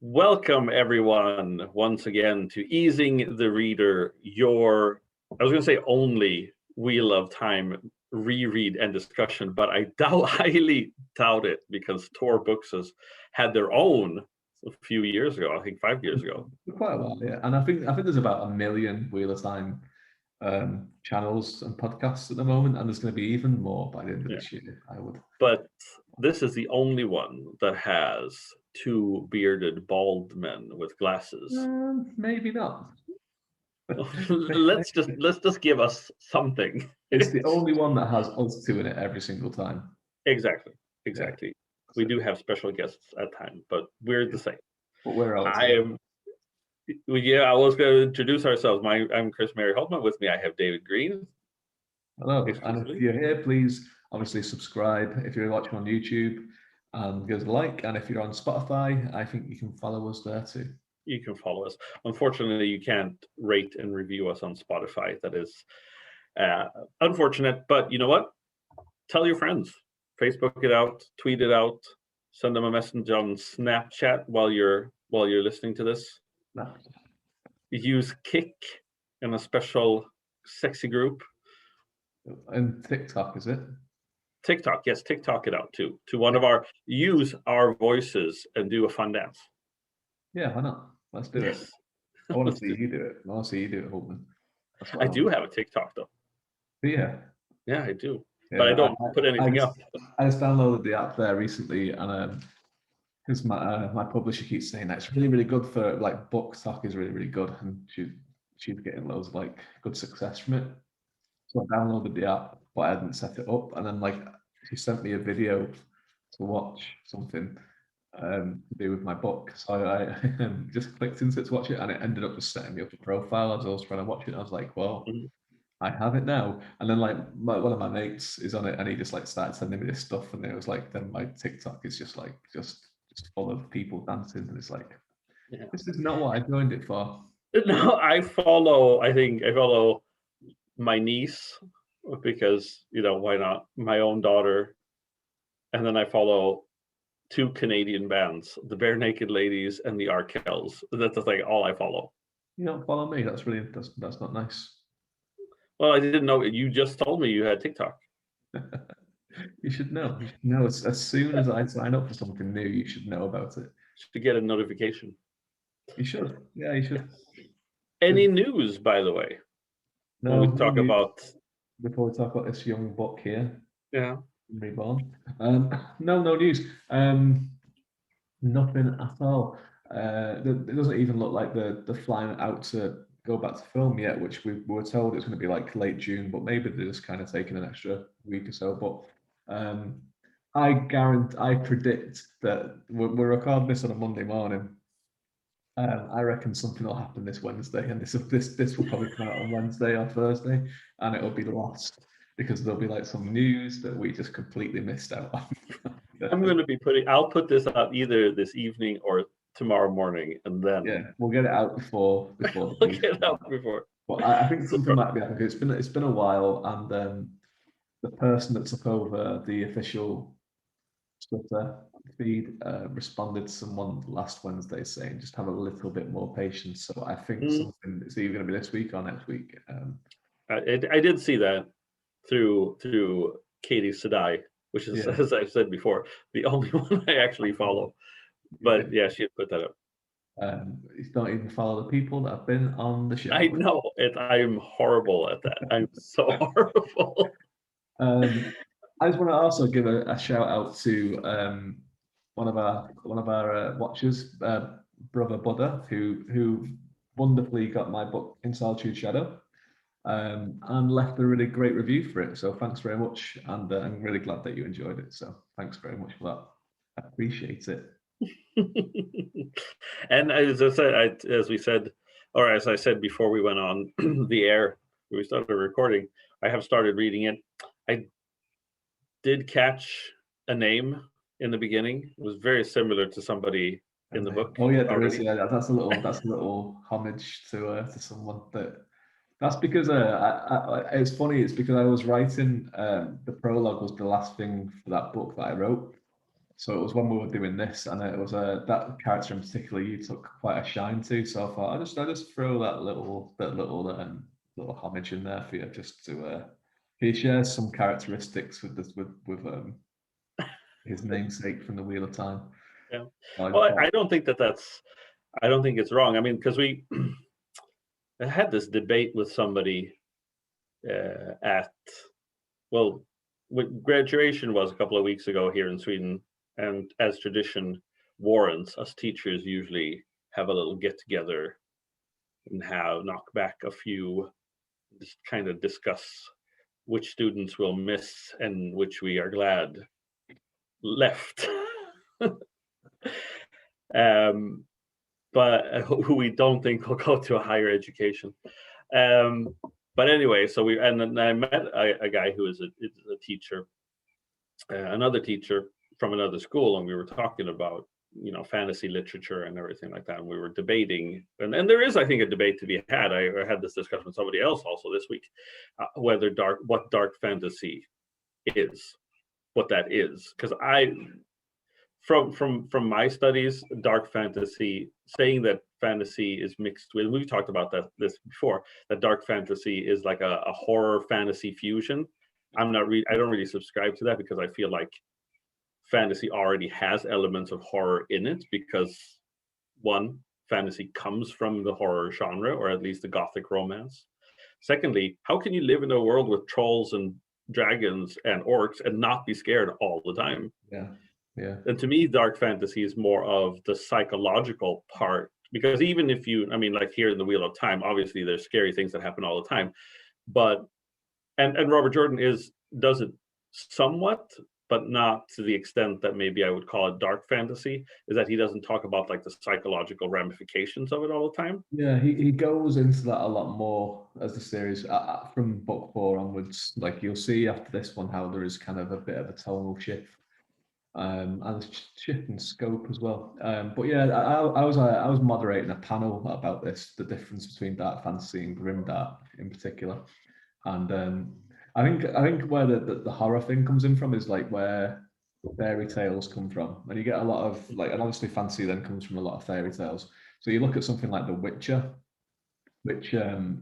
Welcome, everyone, once again to Easing the Reader, your, I was going to say only Wheel of Time reread and discussion, but I highly doubt it because Tor Books has had their own a few years ago, I think 5 years ago. Quite a while, yeah. And I think there's about 1 million Wheel of Time channels and podcasts at the moment, and there's going to be even more by the end of this year, I would. But this is the only one that has two bearded bald men with glasses. Maybe not. let's just give us something. It's the only one that has us two in it every single time. Exactly. Yeah. We do have special guests at times, but we're the same. But we're all I was going to introduce ourselves. I'm Chris Mary Holtman. With me, I have David Green. Hello. And if you're here, please obviously subscribe if you're watching on YouTube and give us a like. And if you're on Spotify, I think you can follow us there too. You can follow us. Unfortunately, you can't rate and review us on Spotify. That is unfortunate, but you know what? Tell your friends. Facebook it out, tweet it out, send them a message on Snapchat while you're listening to this. No. Use Kik in a special sexy group. And TikTok, is it? TikTok, yes, TikTok it out too. To one of use our voices and do a fun dance. Yeah, why not? Let's do it. I want to see you do it. I want to see you do it, Holtman. I do have a TikTok though. Yeah. Yeah, I do. Yeah, but I don't put anything up. I just downloaded the app there recently, and because my publisher keeps saying that it's really, really good for like book talk is really, really good, and she's getting loads of like good success from it. So I downloaded the app, but I hadn't set it up, and then like she sent me a video to watch something to do with my book. So I just clicked into it to watch it, and it ended up just setting me up a profile as I was trying to watch it. I was like, well. I have it now. And then like one of my mates is on it, and he just like started sending me this stuff, and it was like then my TikTok is just like just full of people dancing, and it's like this is not what I joined it for. No, I follow my niece because why not, my own daughter, and then I follow 2 Canadian bands, the Bare Naked Ladies and the Arkells. That's like all I follow. You don't follow me? That's really that's not nice. Well, I didn't know. You just told me you had TikTok. You should know. You should know as soon as I sign up for something new, you should know about it. To get a notification. You should. Yeah, you should. Any news, by the way? No. When we talk about before we talk about this young book here. Yeah. Reborn. No news. Nothing at all. It doesn't even look like they're flying out to go back to film yet, which we were told it's going to be like late June, but maybe they're just kind of taking an extra week or so. But I predict that we're recording this on a Monday morning. I reckon something will happen this Wednesday, and this will probably come out on Wednesday or Thursday, and it'll be lost because there'll be like some news that we just completely missed out on. I'll put this out either this evening or tomorrow morning, and then we'll get it out before. We'll get it out before. But I think something might be happening. It's been a while, and the person that took over the official Twitter feed responded to someone last Wednesday saying just have a little bit more patience. So I think something it's either going to be this week or next week. I did see that through Katie Sadai, which is, as I've said before, the only one I actually follow. But yeah, she had put that up. You don't even follow the people that have been on the show. I know I am horrible at that. I'm so horrible. I just want to also give a shout out to one of our watchers, Brother Buddha, who wonderfully got my book In Solitude Shadow, and left a really great review for it. So thanks very much, and I'm really glad that you enjoyed it. So thanks very much for that. I appreciate it. And as I said before we went on the air, we started recording, I have started reading it. I did catch a name in the beginning. It was very similar to somebody in the book. Oh yeah, there is. Yeah, that's a little homage to someone that's because it's funny. It's because I was writing the prologue was the last thing for that book that I wrote. So it was when we were doing this, and it was that character in particular you took quite a shine to. So I thought I just throw that little little homage in there for you, just to he shares some characteristics with this with his namesake from the Wheel of Time. Yeah. I Well, thought, I don't think I don't think it's wrong. I mean, because we I had this debate with somebody at, well, graduation was a couple of weeks ago here in Sweden, and as tradition warrants, us teachers usually have a little get together and knock back a few, just kind of discuss which students will miss and which we are glad left. um, but who we don't think will go to a higher education. Um, but anyway, so and then I met a guy who is a teacher, another teacher from another school, and we were talking about fantasy literature and everything like that. And we were debating, and there is, I think, a debate to be had. I had this discussion with somebody else also this week, whether what dark fantasy is, what that is, because from my studies, dark fantasy, saying that fantasy is mixed with, we've talked about this before, that dark fantasy is like a horror fantasy fusion. I don't really subscribe to that, because I feel like fantasy already has elements of horror in it, because one, fantasy comes from the horror genre, or at least the gothic romance. Secondly, how can you live in a world with trolls and dragons and orcs and not be scared all the time? yeah, yeah, And to me, dark fantasy is more of the psychological part, because even if I mean, like here in the Wheel of Time, obviously there's scary things that happen all the time, but and Robert Jordan does it somewhat, but not to the extent that maybe I would call it dark fantasy, is that he doesn't talk about like the psychological ramifications of it all the time. yeah. He goes into that a lot more as the series from book 4 onwards. Like you'll see after this one how there is kind of a bit of a tonal shift. And shift in scope as well. But yeah, I was moderating a panel about this, the difference between dark fantasy and grimdark in particular. And I think where the horror thing comes in from is like where fairy tales come from, and you get a lot of like, and obviously fantasy then comes from a lot of fairy tales. So you look at something like The Witcher, which The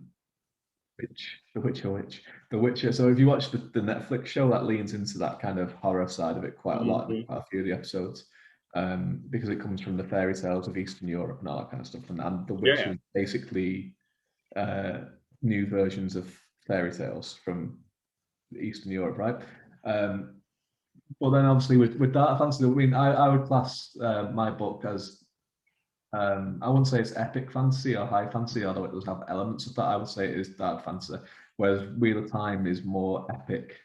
Witcher. So if you watch the Netflix show, that leans into that kind of horror side of it quite a lot in quite a few of the episodes, because it comes from the fairy tales of Eastern Europe and all that kind of stuff. And The Witcher is basically new versions of fairy tales from Eastern Europe, right? But then obviously with dark fantasy, I mean, I would class my book as I wouldn't say it's epic fantasy or high fantasy, although it does have elements of that. I would say it is dark fantasy, whereas Wheel of Time is more epic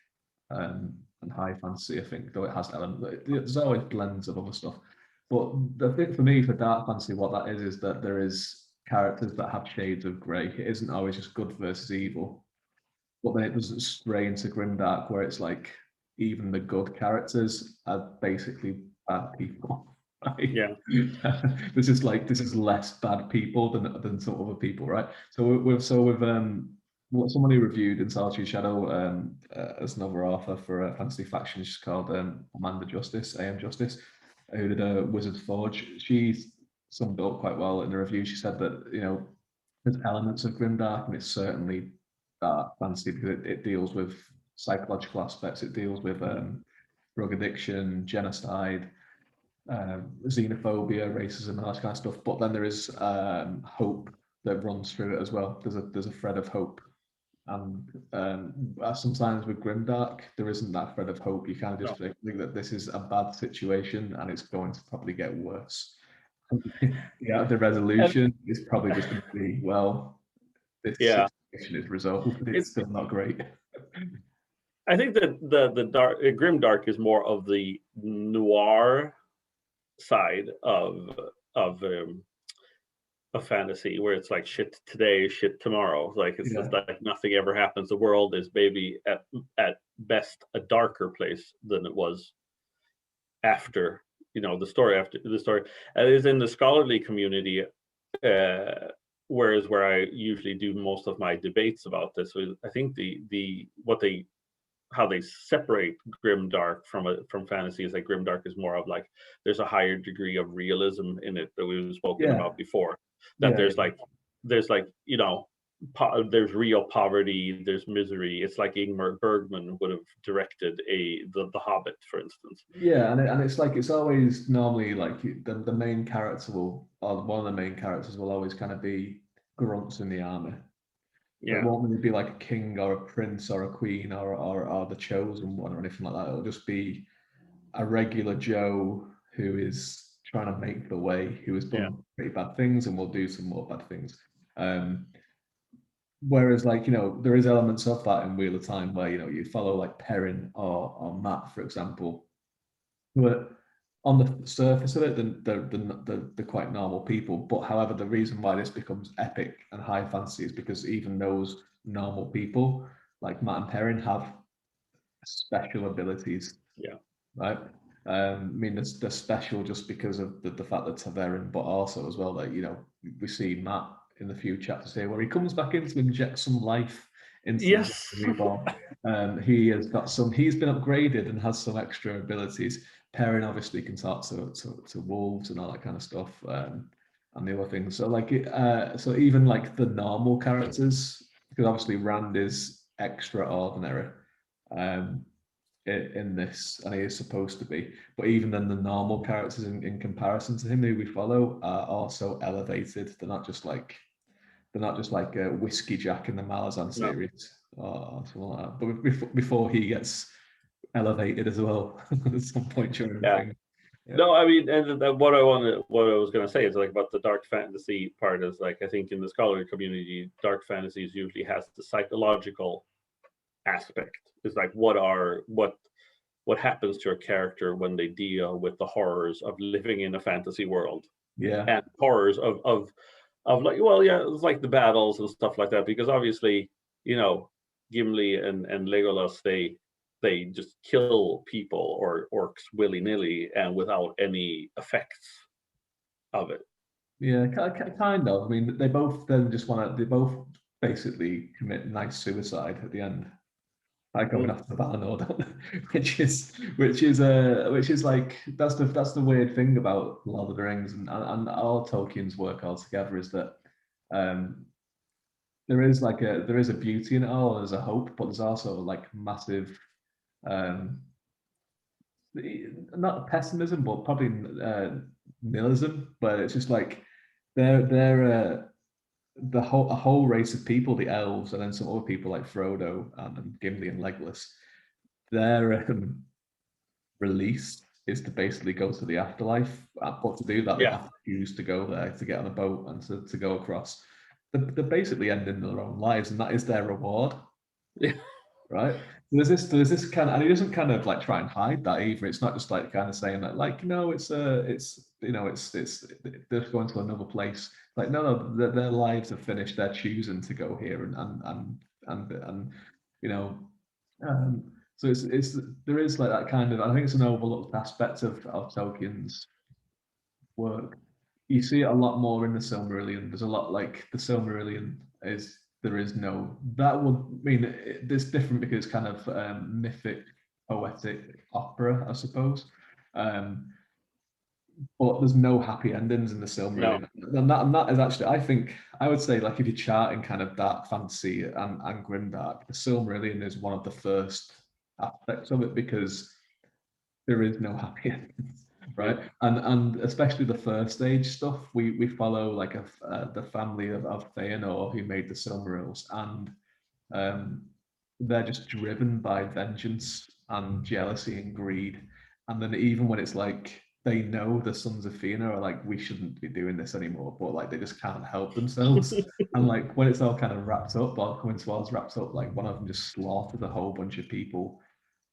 and high fantasy, I think, though it has elements. There's always blends of other stuff. But the thing for me for dark fantasy, what that is that there is characters that have shades of grey. It isn't always just good versus evil. But then it doesn't stray into grimdark, where it's like even the good characters are basically bad people. Right? Yeah. This is less bad people than some other people, right? So with someone who reviewed in Solitude Shadow as another author for Fantasy Faction, she's called Amanda Justice, AM Justice, who did a Wizard's Forge. She summed it up quite well in the review. She said that there's elements of grimdark, and it's certainly dark fantasy because it deals with psychological aspects. It deals with drug addiction, genocide, xenophobia, racism, and that kind of stuff. But then there is hope that runs through it as well. There's a thread of hope, and sometimes with grimdark, there isn't that thread of hope. You kind of just think that this is a bad situation and it's going to probably get worse. Yeah, the resolution is probably just going to be, well, this situation is resolved, but it's still not great. I think that the dark grimdark is more of the noir side of a fantasy, where it's like shit today, shit tomorrow. Like it's just like nothing ever happens. The world is maybe at best a darker place than it was after the story. After the story, it is in the scholarly community. Whereas where I usually do most of my debates about this, I think what they how they separate grimdark from fantasy is that grimdark is more of like there's a higher degree of realism in it that we've spoken Yeah, about before. That yeah, there's like there's real poverty, there's misery. It's like Ingmar Bergman would have directed the Hobbit, for instance. yeah, and it's like it's always normally like the main character will, or one of the main characters will always kind of be grunts in the army. So it Yeah, won't really be like a king or a prince or a queen or the chosen one or anything like that. It'll just be a regular Joe who is trying to make the way, who has yeah, done pretty bad things and will do some more bad things. Um, Whereas, like, there is elements of that in Wheel of Time where, you follow like Perrin or Matt, for example, who are on the surface of it, they're quite normal people. But however, the reason why this becomes epic and high fantasy is because even those normal people, like Matt and Perrin, have special abilities, yeah. right? I mean, they're special just because of the fact that Taverin, but also as well that we see Matt in the few chapters here where he comes back in to inject some life into the Yes. reborn. He has got some. He's been upgraded and has some extra abilities. Perrin obviously can talk to wolves and all that kind of stuff, and the other things. So like so even like the normal characters, because obviously Rand is extraordinary. In this, and he is supposed to be. But even then, the normal characters in comparison to him, who we follow, are also elevated. They're not just like Whiskey Jack in the Malazan No. series or something like that. But before he gets elevated as well at some point during the Yeah. thing. Yeah. No, I mean, and what I was going to say is like about the dark fantasy part is like I think in the scholarly community, dark fantasies usually has the psychological aspect. It's like what happens to a character when they deal with the horrors of living in a fantasy world Yeah. and horrors of like, well, yeah, it's like the battles and stuff like that, because obviously, Gimli and Legolas, they just kill people or orcs willy-nilly and without any effects of it. Yeah, kind of. I mean, they both then just they both basically commit nice suicide at the end. Like going off the Valinor, don't they? which is like that's the weird thing about Lord of the Rings and all Tolkien's work altogether is that there is a beauty in it all, there's a hope, but there's also like massive not pessimism, but probably nihilism, where it's just like they're a whole race of people, the elves, and then some other people like Frodo and Gimli and Legolas, their release is to basically go to the afterlife. But to do that, they have to choose to go there, to get on a boat and to go across. They're basically ending their own lives, and that is their reward. Yeah. Right. There's this kind of, and he doesn't kind of like try and hide that either. It's not just like kind of saying that, like, it's they're going to another place. Like, no, their lives are finished. They're choosing to go here, and so it's there is like that kind of, I think it's an overlooked aspect of Tolkien's work. You see it a lot more in the Silmarillion. There's a lot like the Silmarillion is there is no that would mean it's different because it's kind of mythic, poetic opera, I suppose. But there's no happy endings in the Silmarillion, and that is actually, I think, I would say, like if you're charting kind of dark fantasy and grimdark, the Silmarillion is one of the first aspects of it because there is no happy endings, right? And especially the first stage stuff, we follow like the family of Feanor who made the Silmarils, and they're just driven by vengeance and jealousy and greed. And then even when it's like they know the sons of Feanor are like, we shouldn't be doing this anymore, but like they just can't help themselves. And like when it's all kind of wrapped up, or coming towards wrapped up, like one of them just slaughters a whole bunch of people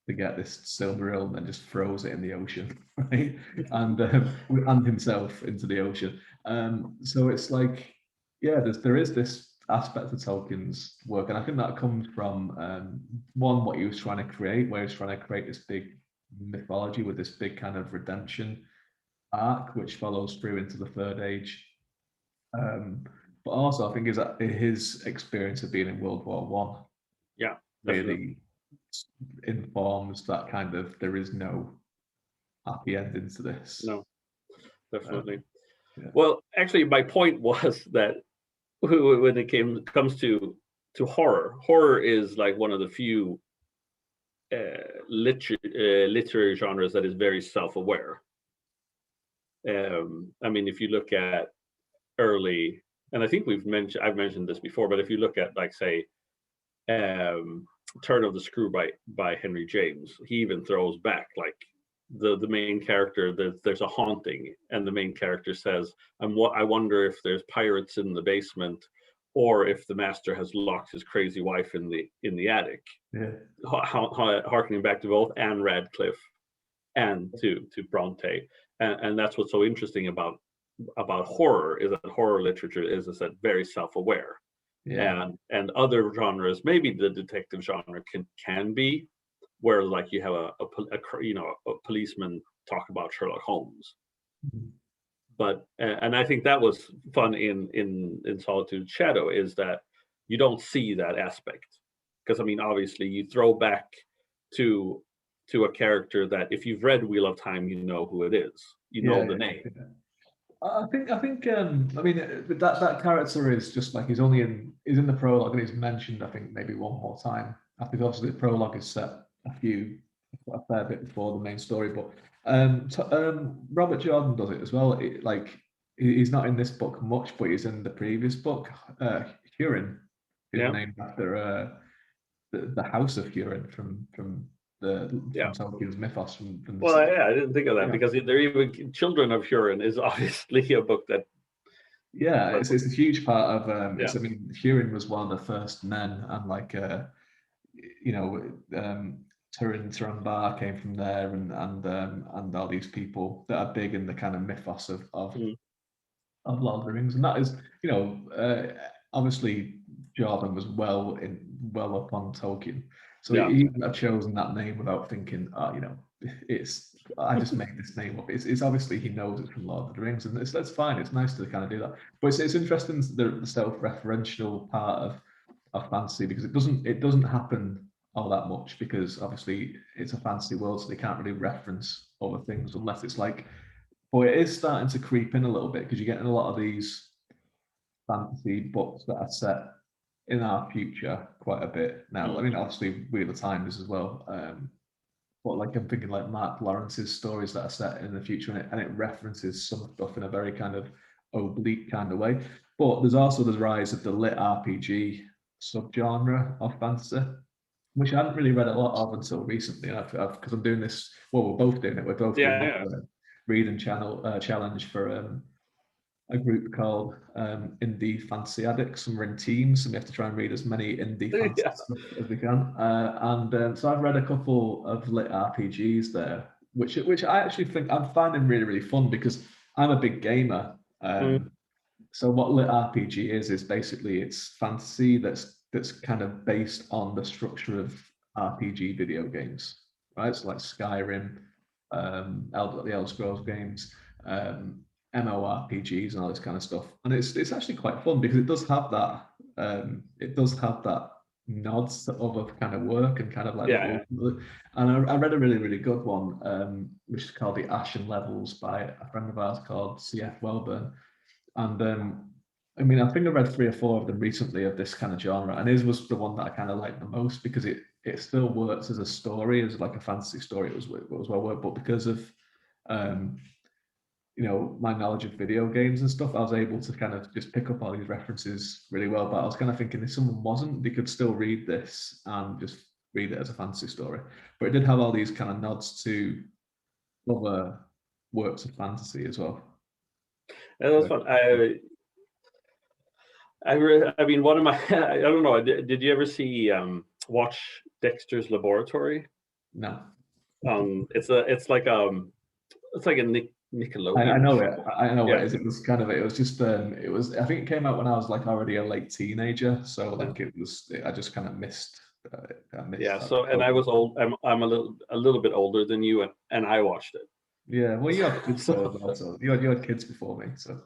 to get this Silmaril and then just throws it in the ocean, right? And himself into the ocean. So it's like, yeah, there is this aspect of Tolkien's work, and I think that comes from one, what he was trying to create, where he was trying to create this big mythology with this big kind of redemption arc, which follows through into the Third Age. But also, I think is that his experience of being in World War One Yeah, really informs that kind of there is no happy ending to this. No, definitely. Yeah. Well, actually, my point was that when it comes to horror is like one of the few literary genres that is very self-aware. I mean, if you look at early, and I think I've mentioned this before, but if you look at, like, say, Turn of the Screw by Henry James, he even throws back, like, the main character, there's a haunting, and the main character says, I wonder if there's pirates in the basement, or if the master has locked his crazy wife in the attic. Yeah. Harkening back to both Anne Radcliffe and to Bronte, and that's what's so interesting about horror, is that horror literature is that very self-aware. Yeah. And other genres, maybe the detective genre can be, where, like, you have a policeman talk about Sherlock Holmes. Mhm. But and I think that was fun in Solitude Shadow, is that you don't see that aspect, because, I mean, obviously you throw back to a character that, if you've read Wheel of Time, you know who it is, you know the name. Yeah. I think I mean, that character is just like, he's in the prologue, and he's mentioned, I think, maybe one more time. I think obviously the prologue is set a fair bit before the main story, but Robert Jordan does it as well. He's not in this book much, but he's in the previous book. Hurin is named after the House of Hurin from Tolkien's mythos. From well, I didn't think of that, because they're even Children of Hurin is obviously a book that. Yeah, it's a huge part of. I mean, Hurin was one of the first men, and like Turin Turambar came from there, and all these people that are big in the kind of mythos of Lord of the Rings, and that is, obviously Jordan was well up on Tolkien, so he would have chosen that name without thinking, I just made this name up. It's obviously he knows it's from Lord of the Rings, and that's fine. It's nice to kind of do that, but it's interesting, the self-referential part of fantasy, because it doesn't happen all that much, because obviously it's a fantasy world, so they can't really reference other things unless it's like. But it is starting to creep in a little bit, because you're getting a lot of these fantasy books that are set in our future quite a bit now. I mean, obviously Wheel of Time is as well. But like, I'm thinking like Mark Lawrence's stories that are set in the future, and it references some stuff in a very kind of oblique kind of way. But there's also the rise of the lit RPG subgenre of fantasy, which I hadn't really read a lot of until recently. Because I'm doing this. Well, we're both doing it. We're both doing a reading challenge for a group called Indie Fantasy Addicts, and we're in teams, and we have to try and read as many indie fantasy stuff as we can. So I've read a couple of lit RPGs there, which I actually think I'm finding really, really fun, because I'm a big gamer. So what lit RPG is basically, it's fantasy that's kind of based on the structure of RPG video games, right? So like Skyrim, the Elder Scrolls games, MMORPGs and all this kind of stuff, and it's actually quite fun, because it does have that nods to other kind of work, and kind of like and I read a really, really good one, which is called The Ashen Levels by a friend of ours called CF Welburn, and I mean, I think I read 3 or 4 of them recently of this kind of genre, and his was the one that I kind of liked the most, because it still works as a story, as like a fantasy story. It was well worked, but because of my knowledge of video games and stuff, I was able to kind of just pick up all these references really well. But I was kind of thinking, if someone wasn't, they could still read this and just read it as a fantasy story. But it did have all these kind of nods to other works of fantasy as well. And that's fun. I mean, one of my I don't know. Did you ever watch Dexter's Laboratory? No. It's like a Nickelodeon. I know it. I know what it is. It was kind of. It was just. It was. I think it came out when I was like already a late teenager. So like it was. I just kind of missed. So, and I was old. I'm a little bit older than you, and I watched it. Yeah. Well, you had kids so you had kids before me, so.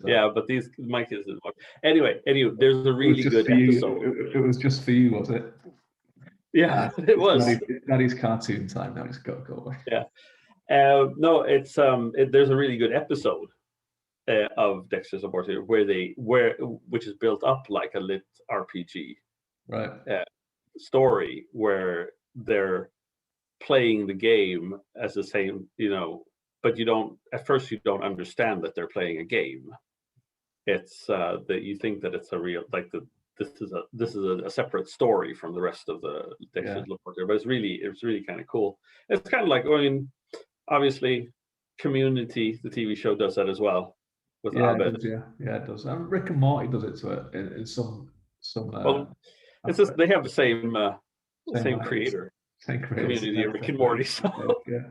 Yeah, but my kids didn't watch. Anyway, there's a really good episode. It was just for you, was it? Yeah, it was. Daddy's cartoon time now. It's got to go away. Yeah. No, it's there's a really good episode of Dexter's Laboratory which is built up like a lit RPG Right. story where they're playing the game as the same, but at first you don't understand that they're playing a game. It's that you think that it's a real, like this is a separate story from the rest of the Dexter's Laboratory, but it's really kind of cool. It's kind of like, I mean, obviously Community, the TV show, does that as well with Abed. It does. And Rick and Morty does it to it in some. Well, it's just they have the same creator. Same creator. Community, Rick and Morty. So. Yeah.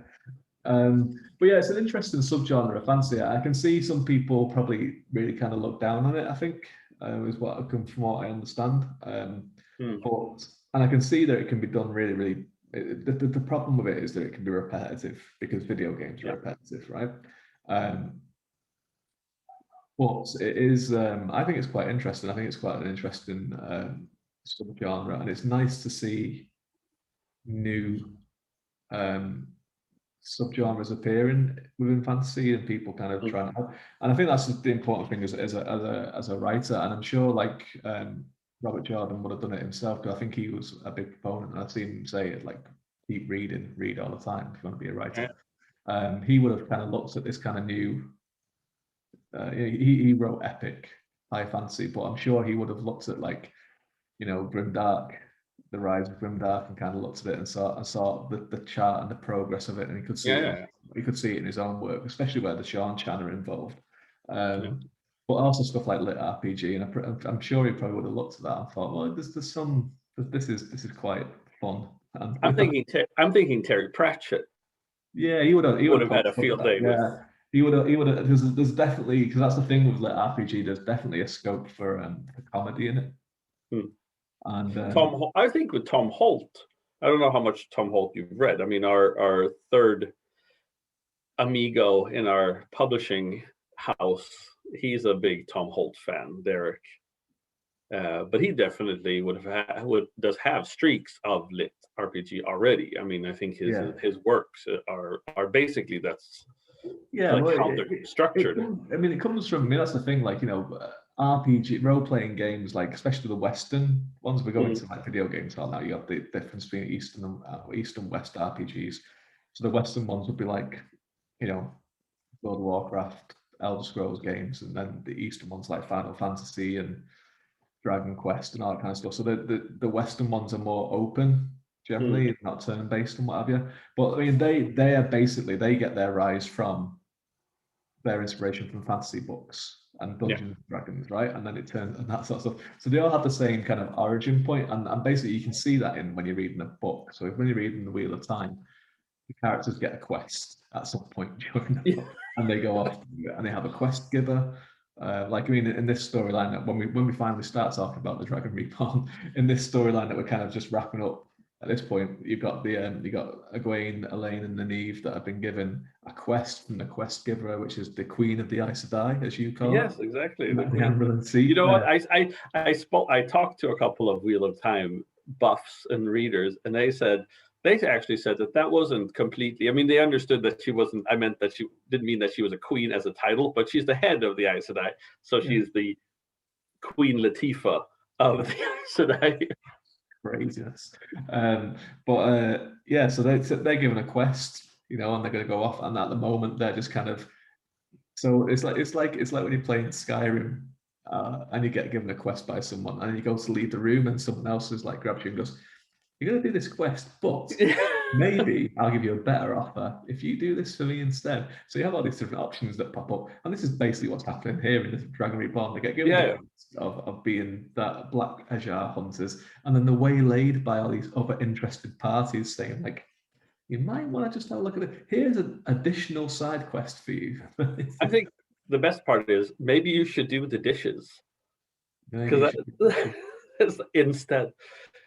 But yeah, it's an interesting subgenre of fantasy. I can see some people probably really kind of look down on it, I think, is from what I understand. But I can see that it can be done really, really. The problem with it is that it can be repetitive because video games are repetitive, right? But it is. I think it's quite interesting. I think it's quite an interesting subgenre, and it's nice to see new subgenres appearing within fantasy and people kind of trying to. And I think that's the important thing as a writer. And I'm sure like Robert Jordan would have done it himself, because I think he was a big proponent. And I've seen him say it, like, keep reading, read all the time if you want to be a writer. He would have kind of looked at this kind of new. He wrote epic high fantasy, but I'm sure he would have looked at, like, Grimdark, the rise of Grimdark, and kind of looked at it and saw the chart and the progress of it, and he could see it in his own work, especially where the Sean Chan are involved. But also stuff like lit RPG, and I'm sure he probably would have looked at that and thought, well, this is quite fun. And I'm thinking Terry Pratchett. Yeah, he would have had a field day with. He would have. There's definitely, because that's the thing with lit RPG. There's definitely a scope for comedy in it. And I think with Tom Holt, I don't know how much Tom Holt you've read. I mean, our third amigo in our publishing house, he's a big Tom Holt fan, Derek. But he definitely does have streaks of lit RPG already. I mean, I think his works are basically how they're structured. It comes from. That's the thing. Like, RPG role-playing games, like especially the Western ones. We go into like video games now. You have the difference between East and West RPGs. So the Western ones would be like, World of Warcraft, Elder Scrolls games, and then the Eastern ones like Final Fantasy and Dragon Quest and all that kind of stuff. So the Western ones are more open generally, not turn-based and what have you. But I mean, they are basically, they get their rise from their inspiration from fantasy books and Dungeons and Dragons, right? And then it turns and that sort of stuff. So they all have the same kind of origin point, and basically you can see that in when you're reading a book. So when you're reading The Wheel of Time, the characters get a quest at some point during the book, and they go off and they have a quest giver. Like, I mean, in this storyline, when we finally start talking about the Dragon Reborn, in this storyline that we're kind of just wrapping up at this point, you've got Egwene, Elaine, and Nynaeve that have been given a quest from the quest giver, which is the Queen of the Aes Sedai, as you call it. Yes, exactly. The Emerald Sea. You know what? I talked to a couple of Wheel of Time buffs and readers, and they actually said that wasn't completely. I mean, they understood that she wasn't. I meant that she didn't mean that she was a queen as a title, but she's the head of the Aes Sedai, so she's the Queen Latifah of the Aes Sedai. Craziness. So they're given a quest, and they're going to go off, and at the moment they're just kind of. So it's like when you're playing Skyrim, and you get given a quest by someone, and you go to leave the room, and someone else is like grabs you and goes, "You're going to do this quest, but maybe I'll give you a better offer if you do this for me instead." So you have all these different options that pop up, and this is basically what's happening here in the Dragon Reborn. They get given the quest of being that Black Azure hunters, and then they're waylaid by all these other interested parties saying, like, you might want to just have a look at it. Here's an additional side quest for you. I think the best part is maybe you should do the dishes, because instead.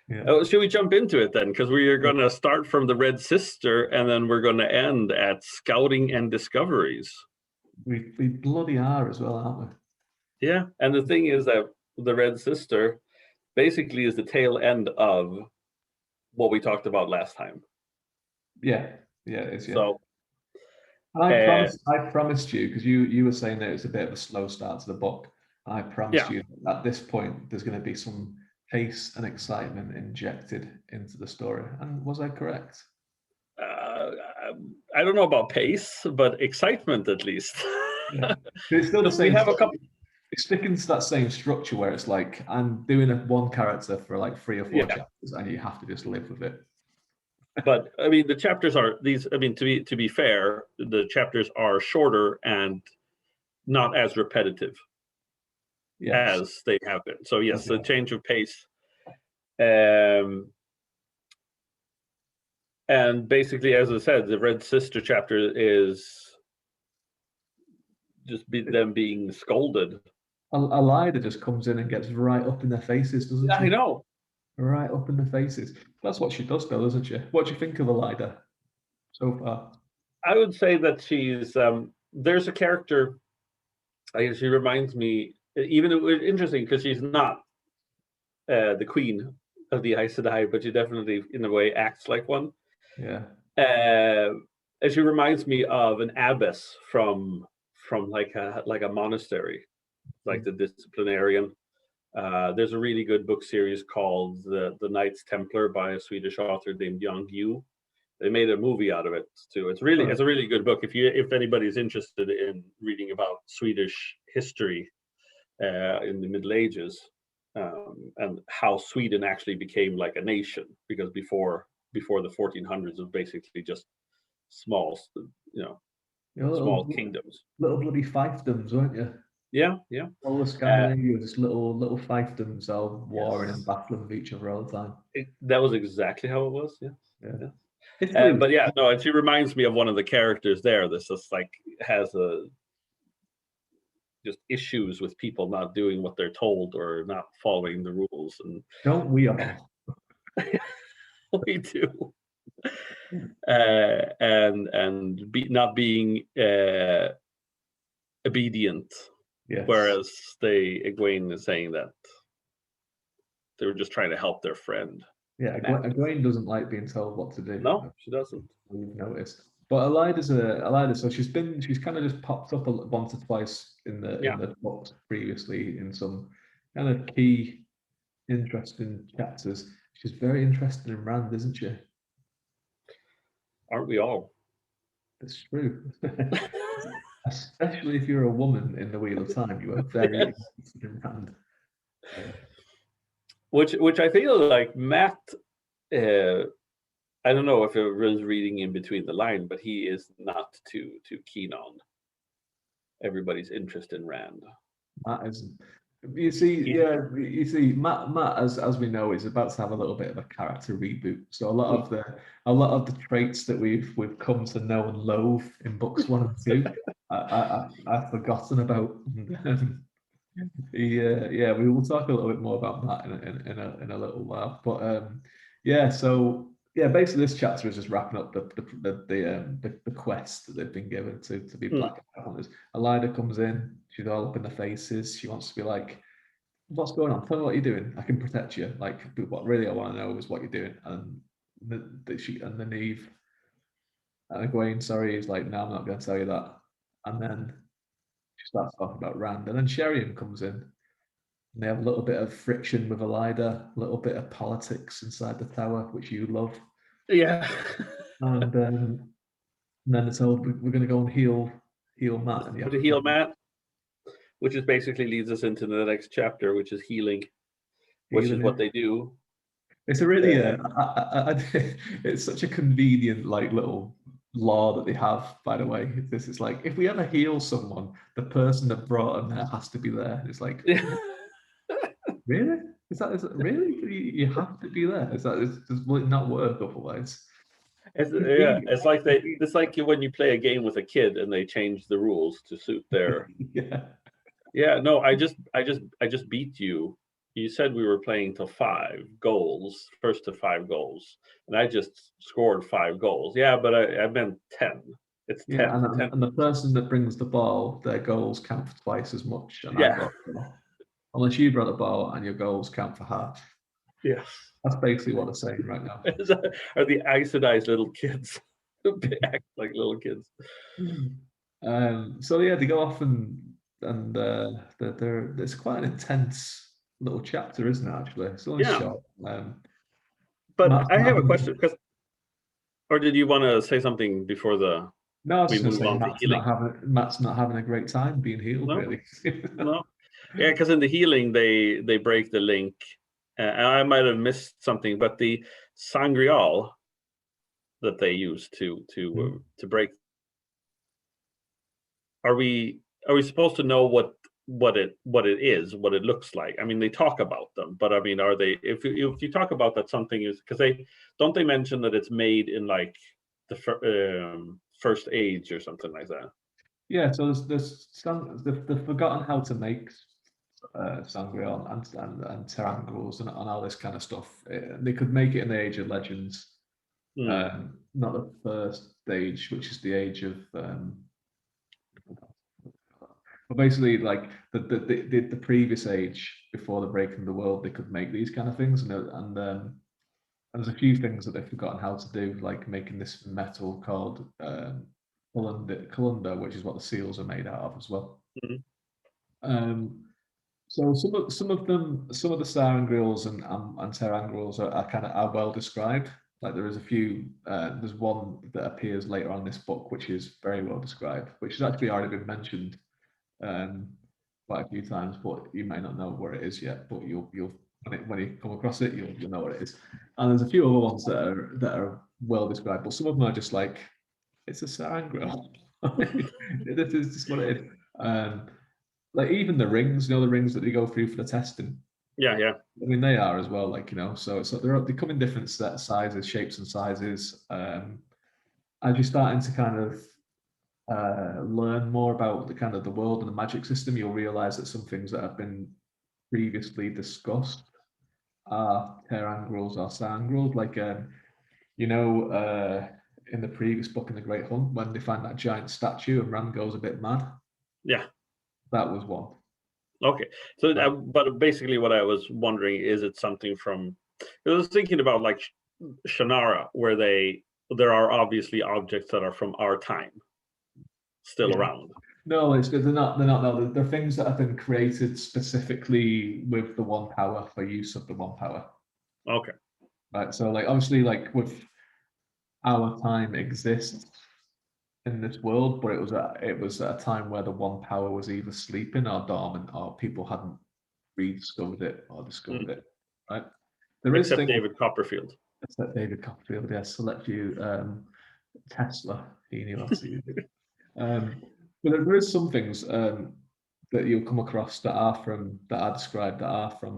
Yeah. Should we jump into it then? Because we are going to start from the Red Sister, and then we're going to end at Scouting and Discoveries. We bloody are as well, aren't we? Yeah, and the thing is that the Red Sister basically is the tail end of what we talked about last time. Yeah, it is. Yeah. So And I promised you, because you were saying that it's a bit of a slow start to the book. I promised you that at this point there's going to be some pace and excitement injected into the story. And was I correct? I don't know about pace, but excitement at least. Yeah. It's still the same. We have a couple. It's sticking to that same structure where it's like I'm doing one character for like 3 or 4 chapters, and you have to just live with it. But I mean, the chapters are these. I mean, to be fair, the chapters are shorter and not as repetitive as they have been. So yes, the change of pace. And basically, as I said, the Red Sister chapter is just them being scolded. Elida just comes in and gets right up in their faces, doesn't she? I know. Right up in the faces. That's what she does, though, isn't she? What do you think of Elida so far? I would say that she's there's a character. I guess she reminds me, even interesting because she's not the queen of the Aes Sedai, but she definitely, in a way, acts like one. Yeah. And she reminds me of an abbess from like a monastery, like the disciplinarian. There's a really good book series called the Knights Templar by a Swedish author named Jan Guillou. They made a movie out of it too. It's a really good book. If anybody's interested in reading about Swedish history in the Middle Ages, and how Sweden actually became like a nation, because before the 1400s it was basically just small, small kingdoms. Little bloody fiefdoms, weren't you? Yeah. All the Scandinavia was little fiefdoms all warring and battling with each other all the time. That was exactly how it was. Yeah. But yeah, no, and she reminds me of one of the characters there. This just like has just issues with people not doing what they're told or not following the rules, and don't we all? We do. And not being obedient. Yes. Whereas Egwene is saying that they were just trying to help their friend. Yeah, Egwene doesn't like being told what to do. No, she doesn't. We've noticed. But Elida, so she's kind of just popped up once or twice in the books previously in some kind of key, interesting chapters. She's very interested in Rand, isn't she? Aren't we all? It's true. Especially if you're a woman in the Wheel of Time, you are very interested in Rand. Which I feel like Matt, I don't know if it was reading in between the line, but he is not too keen on everybody's interest in Rand. Matt isn't. You see, Matt, as we know, is about to have a little bit of a character reboot. So a lot of the traits that we've come to know and loathe in books 1 and 2, I've forgotten about. We will talk a little bit more about that in a little while. But basically this chapter is just wrapping up the quest that they've been given to be Black Hunters. Elida comes in, she's all up in the faces. She wants to be like, what's going on? Tell me what you're doing. I can protect you. Like, what really I want to know is what you're doing. And Nynaeve and Egwene, is like, no, I'm not going to tell you that. And then she starts talking about Rand, and then Sheriam comes in. And they have a little bit of friction with Elida, a little bit of politics inside the tower, which you love. Yeah. And then they're told we're going to go and heal Matt. And to heal Matt, which is basically leads us into the next chapter, which is healing, which is what they do. It's a really, it's such a convenient like little law that they have, by the way. This is like, if we ever heal someone, the person that brought them there has to be there. It's like, really? Is that really? You have to be there? Will it not work otherwise? It's like when you play a game with a kid and they change the rules to suit their. No, I just beat you. You said we were playing to 5 goals, first to 5 goals, and I just scored 5 goals. Yeah, but I meant 10. It's 10. And the person that brings the ball, their goals count for twice as much. And I brought the ball. Unless you brought the ball and your goals count for half. Yes. That's basically what they're saying right now. Are the iodized little kids? They act like little kids. So yeah, they go off and it's quite an intense little chapter, isn't it? Actually, it's only Yeah. short. But Matt's I not have a having- question, or did you want to say something before No, I was we just going to move say on to healing? Matt's not having a great time being healed, No. really. No, yeah, because in the healing they break the link. And I might have missed something, but the sangreal that they use to break. Are we supposed to know what it is, what it looks like? I mean, they talk about them, but I mean, are they? If you talk about that something is because they mention that it's made in like the first age or something like that. Yeah, so they've forgotten how to make sangreal and terangruals and all this kind of stuff. They could make it in the Age of Legends. Not the first age, which is the age of but basically like the previous age before the breaking of the world, they could make these kind of things, and there's a few things that they've forgotten how to do, like making this metal called colunder, which is what the seals are made out of as well. So some of the sarangreals and terangreals are well described. Like there is a few. There's one that appears later on in this book, which is very well described, which has actually already been mentioned quite a few times, but you may not know where it is yet. But you'll when you come across it, you'll know what it is. And there's a few other ones that are well described, but some of them are just like, it's a sarangreal. This is just what it is. Like even the rings, the rings that they go through for the testing. Yeah. I mean, they are as well, like, so it's they come in different sizes, shapes and sizes. As you're starting to kind of learn more about the kind of the world and the magic system, you'll realize that some things that have been previously discussed are terangruals or sarangruals. Like, in the previous book in The Great Hunt, when they find that giant statue and Ram goes a bit mad. Yeah. That was one. Okay, so but basically what I was wondering, is it something from, I was thinking about like Shannara, where there are obviously objects that are from our time still around. No, it's good. They're not. No, they're things that have been created specifically with the one power, for use of the one power. Okay. Right. So, like, obviously, like with our time exists in this world, but it was at a time where the one power was either sleeping or dormant, or people hadn't rediscovered it or discovered it. Right. Except David Copperfield. Except David Copperfield, yes. Select you, Tesla. He knew how to use it. But there is some things that you'll come across that are described, that are from.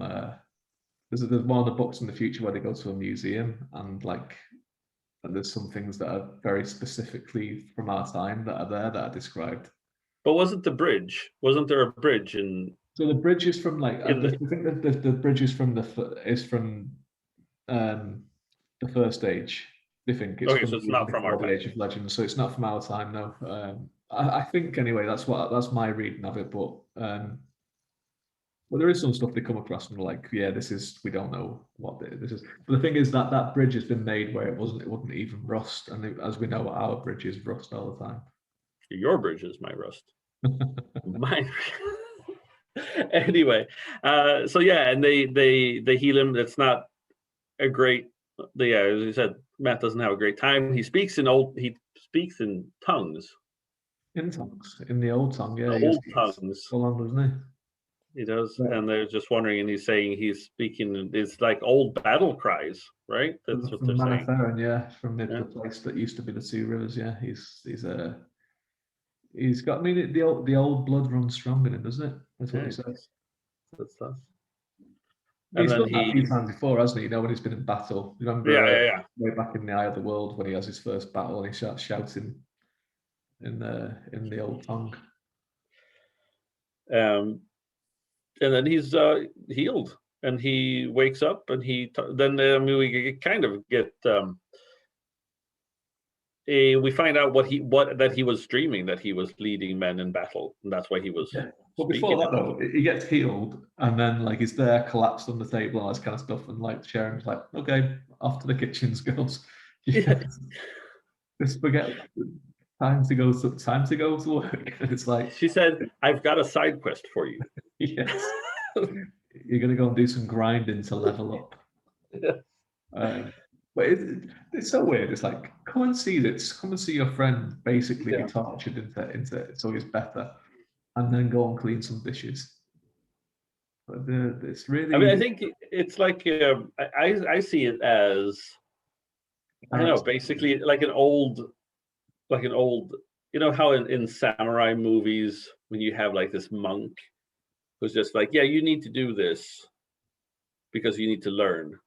There's one of the books in the future where they go to a museum, and there's some things that are very specifically from our time that are described. But wasn't the bridge? Wasn't there a bridge in? So the bridge is from I think that the bridge is from the first age. They think it's okay, so it's not from our time. Age of Legends, so it's not from our time, no. I think anyway. That's my reading of it, but well, there is some stuff they come across and like, yeah, we don't know what this is. But the thing is that bridge has been made where it wouldn't even rust, and as we know, our bridges rust all the time. Your bridges might rust. Mine. Anyway, so yeah, and they heal him. It's not a great. As you said, Matt doesn't have a great time. He speaks in tongues. In tongues, in the old tongue, yeah. Old tongues. So long, doesn't he? He does, yeah. And they're just wondering, and he's saying he's speaking. It's like old battle cries, right? That's what they're saying. Yeah, from the place that used to be the Two Rivers. Yeah, he's got. I mean, the old blood runs strong in him, doesn't it? That's what he says. That's us. He's done that a few times before, hasn't he? When he's been in battle. You remember? Yeah. Way back in the Eye of the World, when he has his first battle, and he starts shouting in the old tongue. And then he's healed, and he wakes up, and we kind of get we find out that he was dreaming, that he was leading men in battle, and that's why he was. Yeah. But before that, though, he gets healed, and then like he's there, collapsed on the table, and all this kind of stuff, and like Sharon's like, "Okay, off to the kitchens, girls. Just forget time to go to work." And it's like she said, "I've got a side quest for you." Yes, you're gonna go and do some grinding to level up. Yeah. But it's so weird. It's like, come and see this. Come and see your friend basically be tortured into so he's better, and then go and clean some dishes. But it's really. I mean, I think it's like I see it as, I don't know, basically like an old, you know how in samurai movies when you have like this monk who's just like, yeah, you need to do this because you need to learn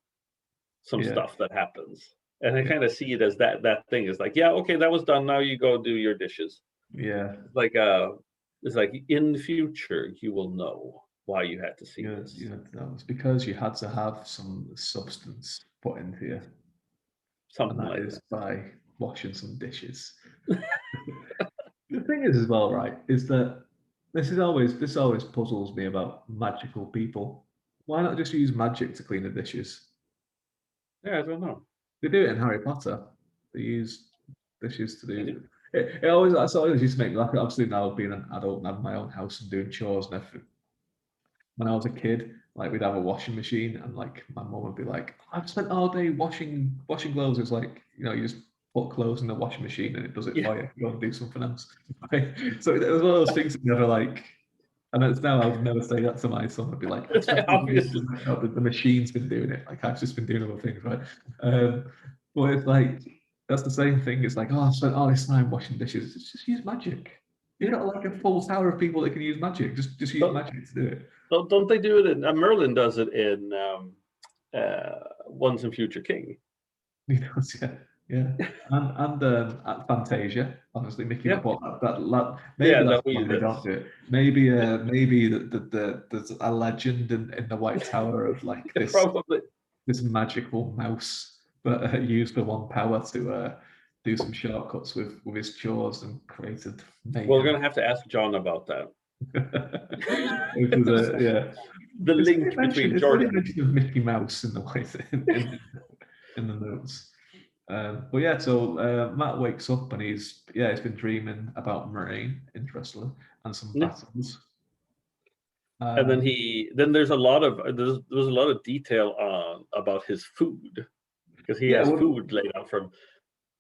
some stuff that happens. And I kind of see it as that thing is like, yeah, okay, that was done. Now you go do your dishes. Yeah. It's like in the future you will know why you had to see this. Yeah, that was because you had to have some substance put into you. Something and that like is that. by washing some dishes. The thing is, as well, right, is that this always puzzles me about magical people. Why not just use magic to clean the dishes? Yeah, I don't know. They do it in Harry Potter. They use dishes to do. It always used to make me laugh. Obviously, now being an adult and having my own house and doing chores and everything. When I was a kid, like we'd have a washing machine, and like my mum would be like, "I've spent all day washing clothes." It's like, you just put clothes in the washing machine and it does it for you. Go and do something else. So it was one of those things that never like. And it's now I would never say that to my son. I'd be like, Obviously. the machine's been doing it. Like I've just been doing other things, right? But it's like that's the same thing. It's like, oh, I've spent all this time washing dishes. Just use magic. You've got like a full tower of people that can use magic. Just use magic to do it. Don't they do it in Merlin does it in Once and Future King? Yeah. And at Fantasia, obviously Mickey. Yeah. But maybe that's why they don't do it. Maybe there's a legend in the White Tower of like this probably this magical mouse that used the one power to do some shortcuts with his chores and created mayhem. We're gonna have to ask John about that. The It's link between Jordan. It's mention of Mickey Mouse in the White in the notes. But yeah, so Matt wakes up and he's been dreaming about Moraine, interestingly, and some battles. And then there's a lot of there's a lot of detail on about his food, because he has food laid out for him.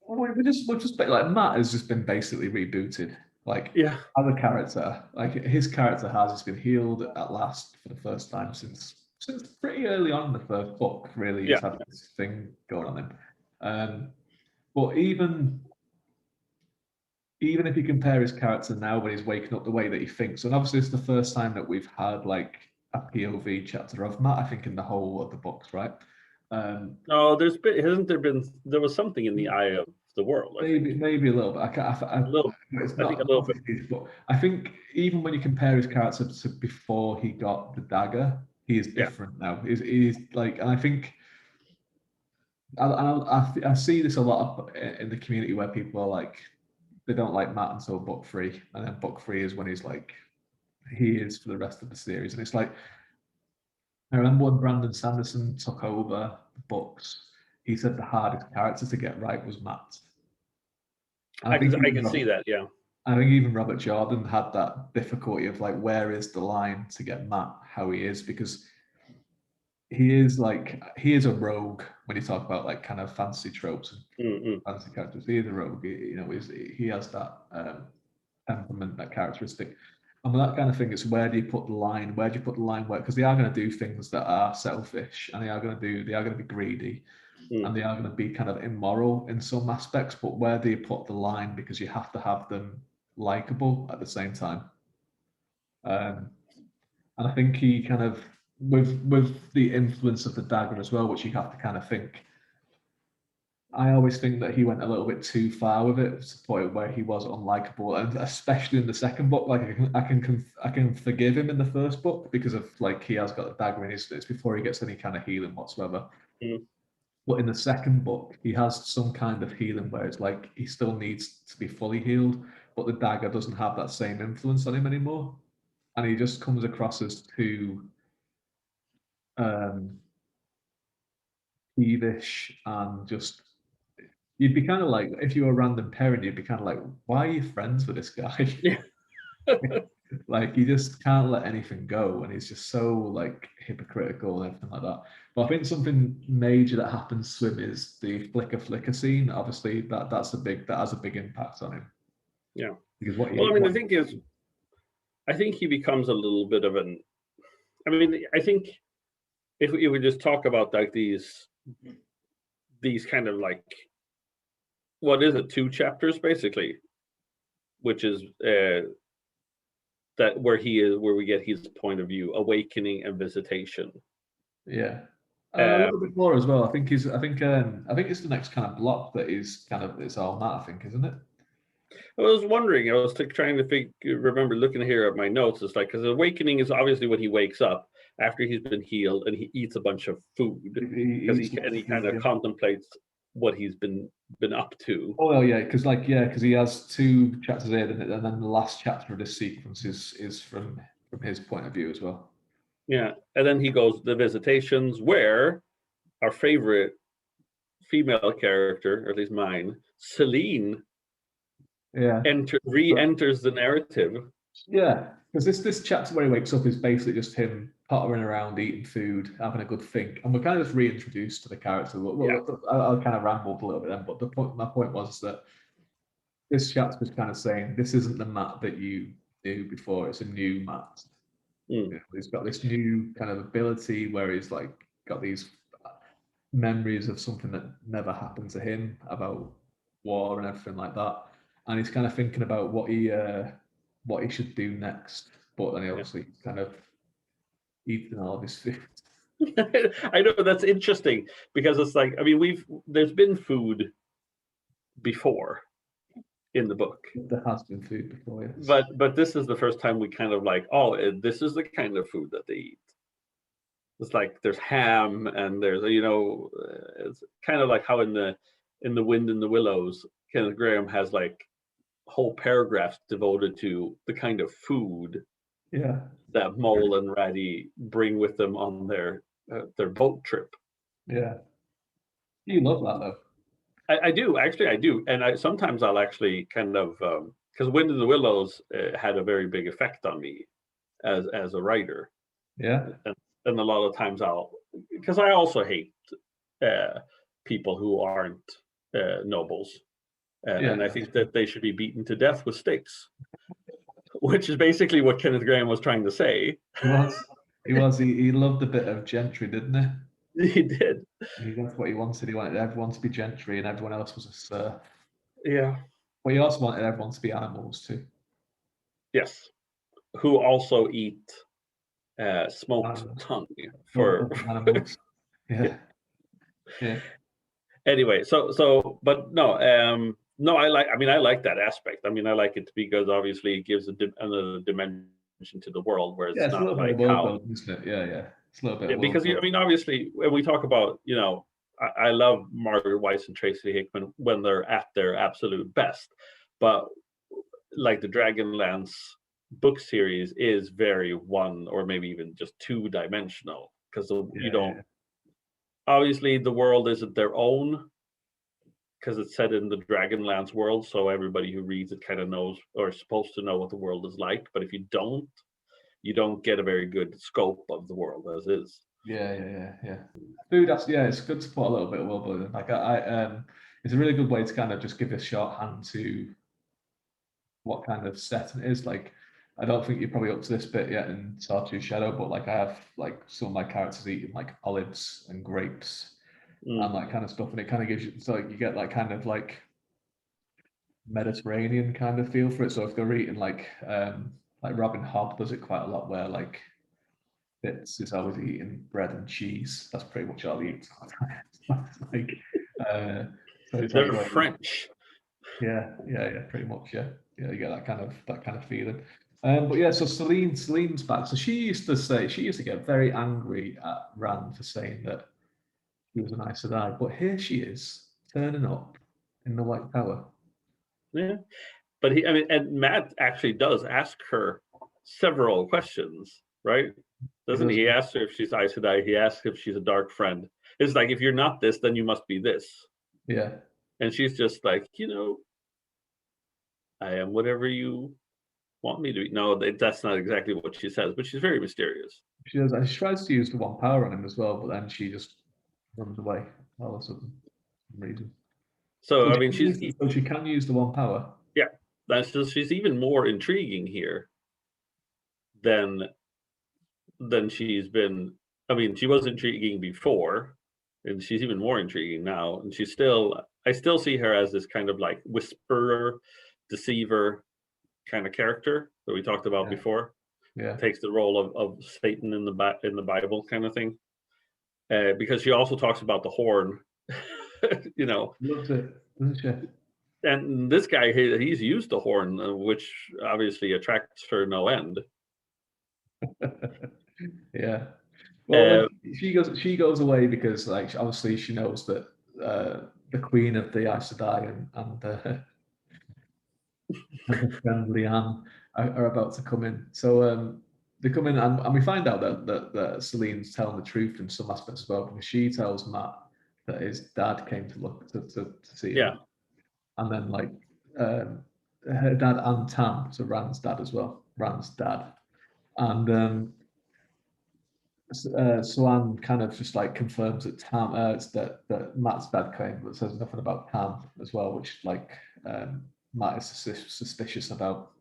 We're just like Matt has just been basically rebooted. Like as a character, like his character has just been healed at last for the first time since pretty early on in the first book. Really, he's had this thing going on him. But even if you compare his character now when he's waking up the way that he thinks, and obviously it's the first time that we've had like a POV chapter of Matt, I think, in the whole of the books, right? No, there was something in the Eye of the World. Maybe a little bit. It's not a little bit. But I think even when you compare his character to before he got the dagger, he is different now. He's like, and I think I see this a lot in the community where people are like, they don't like Matt until book 3, and then book 3 is when he's like, he is for the rest of the series. And it's like, I remember when Brandon Sanderson took over the books, he said the hardest character to get right was Matt. I can see that, yeah. I think even Robert Jordan had that difficulty of like, where is the line to get Matt how he is, because he is a rogue when you talk about like kind of fantasy tropes and fantasy characters. He is a rogue. He has that temperament, that characteristic. And with that kind of thing, it's where do you put the line? Where do you put the line? Because they are going to do things that are selfish, and they are going to be greedy, and they are going to be kind of immoral in some aspects. But where do you put the line? Because you have to have them likable at the same time. And I think he kind of, with the influence of the dagger as well, which you have to kind of think. I always think that he went a little bit too far with it, to the point where he was unlikable, and especially in the second book. Like I can forgive him in the first book because of like he has got the dagger in his. It's before he gets any kind of healing whatsoever. But in the second book, he has some kind of healing where it's like he still needs to be fully healed, but the dagger doesn't have that same influence on him anymore. And he just comes across as too peevish and just you'd be kind of like if you were a random parent, you'd be kind of like, why are you friends with this guy? Yeah. Like he just can't let anything go, and he's just so like hypocritical and everything like that. But I think something major that happens to him is the flicker scene. Obviously, that has a big impact on him. Yeah. Because Well, I mean, the thing is, I think he becomes a little bit of an. I mean, I think if we just talk about like these kind of like, what is it, 2 chapters basically, which is that where we get his point of view, awakening and visitation. Yeah. A little bit more as well. I think it's the next kind of block that is kind of its own that, I think, isn't it? I was wondering, I was trying to remember looking here at my notes. It's like, because awakening is obviously when he wakes up after he's been healed and he eats a bunch of food because he kind of contemplates what he's been up to. Oh yeah, because he has 2 chapters there, and then the last chapter of this sequence is from his point of view as well. Yeah, and then he goes the visitations, where our favorite female character, or at least mine, Celine, re-enters the narrative. Yeah, because this chapter where he wakes up is basically just him pottering around, eating food, having a good think, and we're kind of just reintroduced to the character. I'll kind of rambled a little bit then, but my point was that this chapter was kind of saying this isn't the Matt that you knew before; it's a new Matt. He's got this new kind of ability where he's like got these memories of something that never happened to him about war and everything like that, and he's kind of thinking about what he should do next. But then he obviously kind of eating all of his food. I know, that's interesting because it's like, I mean, there's been food before in the book. There has been food before, yes. But this is the first time we kind of like, oh, this is the kind of food that they eat. It's like there's ham and there's, it's kind of like how in the Wind in the Willows, Kenneth Grahame has like whole paragraphs devoted to the kind of food that Mole and Ratty bring with them on their boat trip. Yeah, you love that though. I do, actually, I do, and sometimes I'll actually kind of because Wind in the Willows had a very big effect on me as a writer. Yeah, and a lot of times because I also hate people who aren't nobles, and I think that they should be beaten to death with sticks, which is basically what Kenneth Grahame was trying to say. He loved a bit of gentry, didn't he? He did. That's what he wanted. He wanted everyone to be gentry and everyone else was a serf. Yeah. But he also wanted everyone to be animals too. Yes. Who also eat smoked tongue for animals. Yeah. Anyway, but no, no, I like that aspect. I mean, I like it because obviously it gives another dimension to the world where it's not like how, isn't it? Yeah. It's a little bit because I mean, obviously when we talk about, I love Margaret Weiss and Tracy Hickman when they're at their absolute best, but like the Dragonlance book series is very one or maybe even just 2-dimensional because you don't. Obviously, the world isn't their own because it's set in the Dragonlance world, so everybody who reads it kind of knows or is supposed to know what the world is like. But if you don't get a very good scope of the world as is. Yeah. Dude, it's good to put a little bit of world building. Like it's a really good way to kind of just give a shorthand to what kind of setting it is. Like, I don't think you're probably up to this bit yet in Sawtooth Shadow, but like I have like some of my characters eating like olives and grapes and that kind of stuff, and it kind of gives you you get that kind of like Mediterranean kind of feel for it. So if they're eating like Robin Hobb does it quite a lot, where like Fitz is always eating bread and cheese. That's pretty much all he eats. They're French. Yeah, pretty much. Yeah, you get that kind of feeling. But yeah, so Celine's back. So she used to get very angry at Rand for saying that He was an Aes Sedai, but here she is turning up in the White Tower. Yeah, but I mean, and Matt actually does ask her several questions, right? Doesn't he? He asks her if she's Aes Sedai. He asks if she's a dark friend. It's like, if you're not this, then you must be this. Yeah. And she's just like, I am whatever you want me to be. No, that's not exactly what she says, but she's very mysterious. She does. And she tries to use the one power on him as well, but then she just runs away all of a sudden, for some reason. So I she mean, so she can use the one power. Yeah, that's just, she's even more intriguing here than she's been. I mean, she was intriguing before, and she's even more intriguing now. And I still see her as this kind of like whisperer, deceiver kind of character that we talked about before. Yeah. Takes the role of Satan in the Bible kind of thing. Because she also talks about the horn, Loves it, doesn't she? And this guy, he's used the horn, which obviously attracts her no end. Yeah. Well, she goes away because, like, obviously she knows that the queen of the Aes Sedai and the friend Leanne are about to come in. So they come in, and we find out that Celine's telling the truth in some aspects as well, because she tells Matt that his dad came to look to see him. And then, like, her dad and Tam, so Rand's dad as well, Rand's dad. And Swan kind of just like confirms that Tam, that Matt's dad came, but says nothing about Tam as well, which, like, Matt is suspicious about.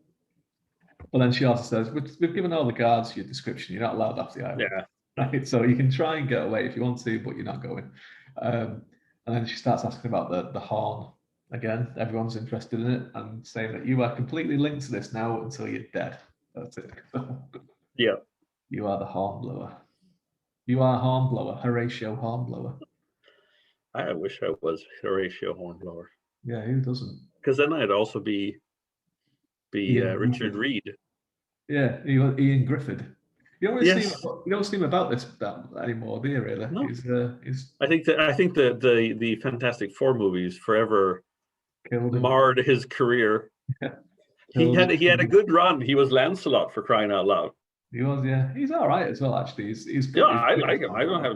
But then she also says, we've given all the guards your description, you're not allowed off the island. Yeah. Right? So you can try and get away if you want to, but you're not going. And then she starts asking about the horn again. Everyone's interested in it, and saying that you are completely linked to this now until you're dead. That's it. Yeah. You are the hornblower. You are Hornblower, Horatio Hornblower. I wish I was Horatio Hornblower. Yeah, who doesn't? Because then I'd also be Richard Reed. Yeah, Ian Griffith. You don't really see him about this anymore, do you? Really? No. He's I think the Fantastic Four movies forever marred his career. Yeah. He had a good run. He was Lancelot, for crying out loud. He was, yeah. He's all right as well, actually. He's good. Yeah, I like him. I don't have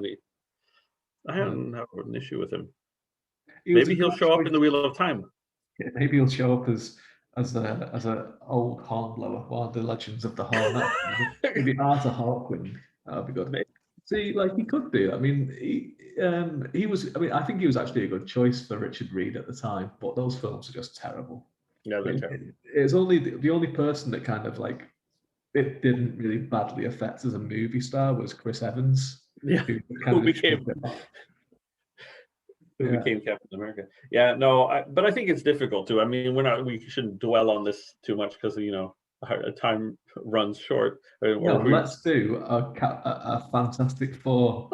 an issue with him. Maybe he'll show up in the Wheel of Time. Yeah, maybe he'll show up as a old hornblower, one of the legends of the horn. Maybe Arthur Hawkwind. That'd be good. Maybe. See, like, he could do. I mean, he was. I mean, I think he was actually a good choice for Richard Reed at the time, but those films are just terrible. Yeah, they're terrible. It's only the only person that kind of, like, it didn't really badly affect as a movie star was Chris Evans. Yeah, who became Captain America. Yeah, no, but I think it's difficult to. I mean, we shouldn't dwell on this too much because our time runs short. Let's do a Fantastic Four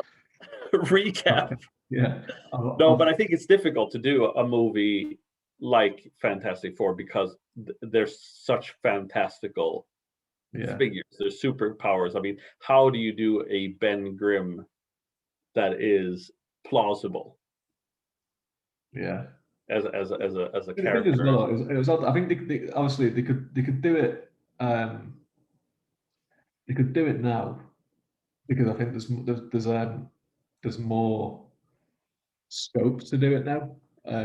recap. Yeah. No, but I think it's difficult to do a movie like Fantastic Four because there's such fantastical figures. There's superpowers. I mean, how do you do a Ben Grimm that is plausible? Yeah. As a character. It was odd. I think obviously they could do it. They could do it now because I think there's more scope to do it now.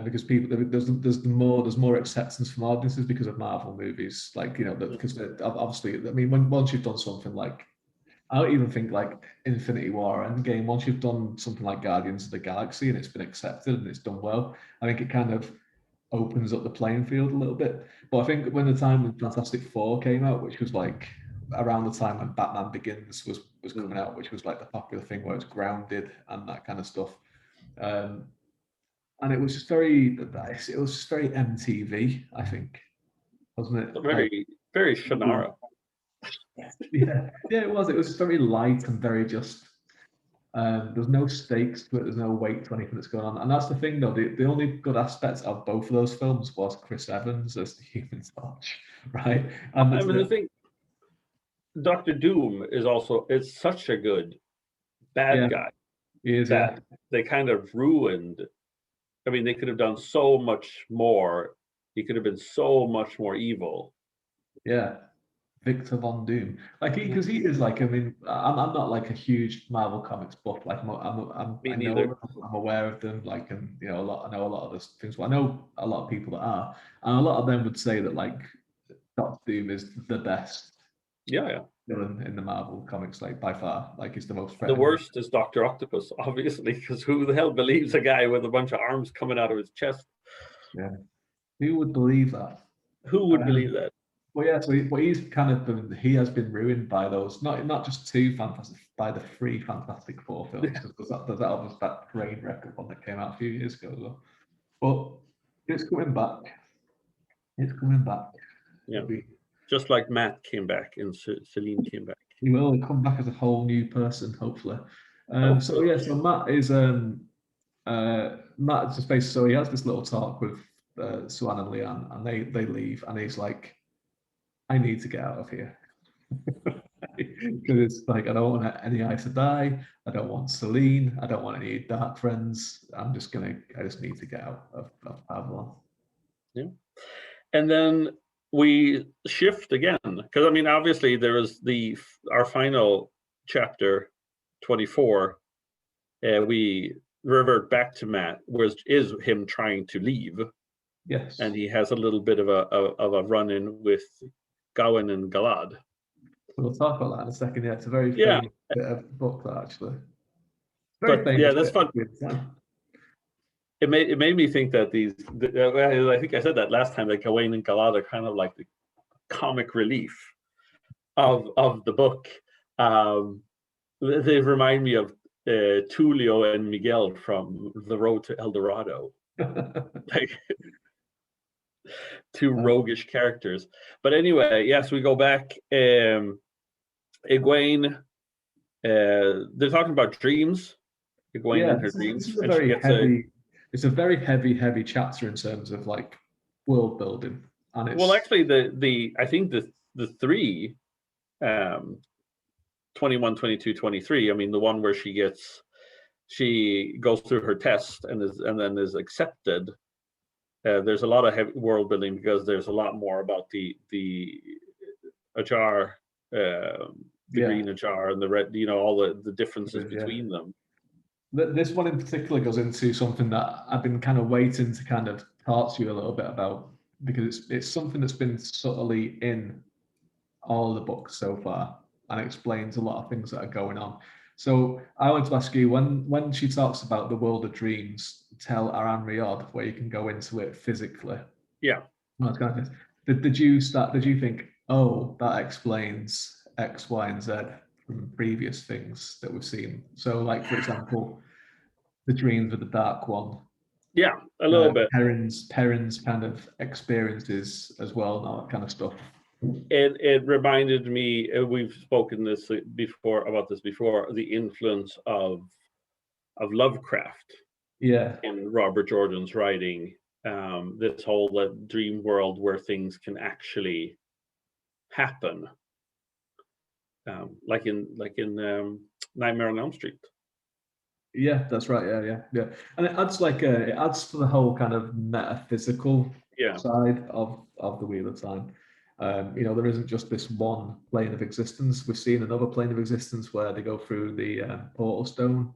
Because there's more acceptance from audiences because of Marvel movies, like, because obviously, I mean, once you've done something like, I don't even think like Infinity War or Endgame, once you've done something like Guardians of the Galaxy and it's been accepted and it's done well, I think it kind of opens up the playing field a little bit. But I think when the time when Fantastic Four came out, which was like around the time when Batman Begins was coming out, which was like the popular thing where it's grounded and that kind of stuff. And it was just very MTV, I think, wasn't it? Very Shannara. Yeah, it was. It was very light and very just. There's no stakes to it. There's no weight to anything that's going on. And that's the thing, though. The only good aspect of both of those films was Chris Evans as the Human Torch, right? And I mean, the thing, Dr. Doom is such a good bad guy. He is, that they kind of ruined. I mean, they could have done so much more. He could have been so much more evil. yeah. Victor Von Doom, like because he is like, I mean, I'm not like a huge Marvel comics buff. Like Me I know neither. them, I'm aware of them. Like, and you know, I know a lot of those things. Well, I know a lot of people that are, and a lot of them would say that like Doctor Doom is the best Yeah. villain in the Marvel comics, like by far. Like, he's the most The threatening. worst is Dr. Octopus, obviously, because who the hell believes a guy with a bunch of arms coming out of his chest? Yeah, who would believe that? Who would believe that? Well, yeah, so he's kind of he has been ruined by those, not just two fantastic, by the three Fantastic Four films, because there's that train wreck of one that came out a few years ago as well. But it's coming back. It's coming back. Yeah. Just like Matt came back and Celine came back. He will come back as a whole new person, hopefully. So yeah, so Matt is Matt just basically, so he has this little talk with Swan and Leanne, and they leave, and he's like, I need to get out of here. Because it's like, I don't want any Aes Sedai, I don't want Celine, I don't want any dark friends. I just need to get out of Avalon. Yeah. And then we shift again, because I mean, obviously there is our final chapter 24. We revert back to Matt, which is him trying to leave. Yes. And he has a little bit of a run-in with Gawain and Galad. We'll talk about that in a second. Yeah, it's a very famous bit of book, that actually. Very famous. Yeah, that's fun. It made me think that I think I said that last time, that Gawain and Galad are kind of like the comic relief of the book. They remind me of Tulio and Miguel from The Road to El Dorado. Like, two roguish characters. But anyway, yes, we go back. Egwene, they're talking about dreams. Egwene and her dreams. This is a very heavy. It's a very heavy chapter in terms of like world building. And it's, well, actually, I think the three, 21, 22, 23. I mean, the one where she goes through her test and then is accepted. There's a lot of heavy world building, because there's a lot more about the Ajar, the green Ajar and the red, all the differences between them. This one in particular goes into something that I've been kind of waiting to kind of talk to you a little bit about, because it's something that's been subtly in all the books so far, and explains a lot of things that are going on. So I want to ask you, when she talks about the world of dreams, tell Aran Riyadh, where you can go into it physically. Yeah. Did you think, oh, that explains X, Y, and Z from previous things that we've seen? So, like, for example, the dreams with the Dark One. Yeah, a little bit. Perrin's kind of experiences as well, and all that kind of stuff. It reminded me, we've spoken about this before, the influence of Lovecraft. Yeah. In Robert Jordan's writing, this whole dream world where things can actually happen, like in Nightmare on Elm Street. Yeah, that's right. Yeah, and it adds to the whole kind of metaphysical side of the Wheel of Time. There isn't just this one plane of existence. We've seen another plane of existence where they go through the portal stone.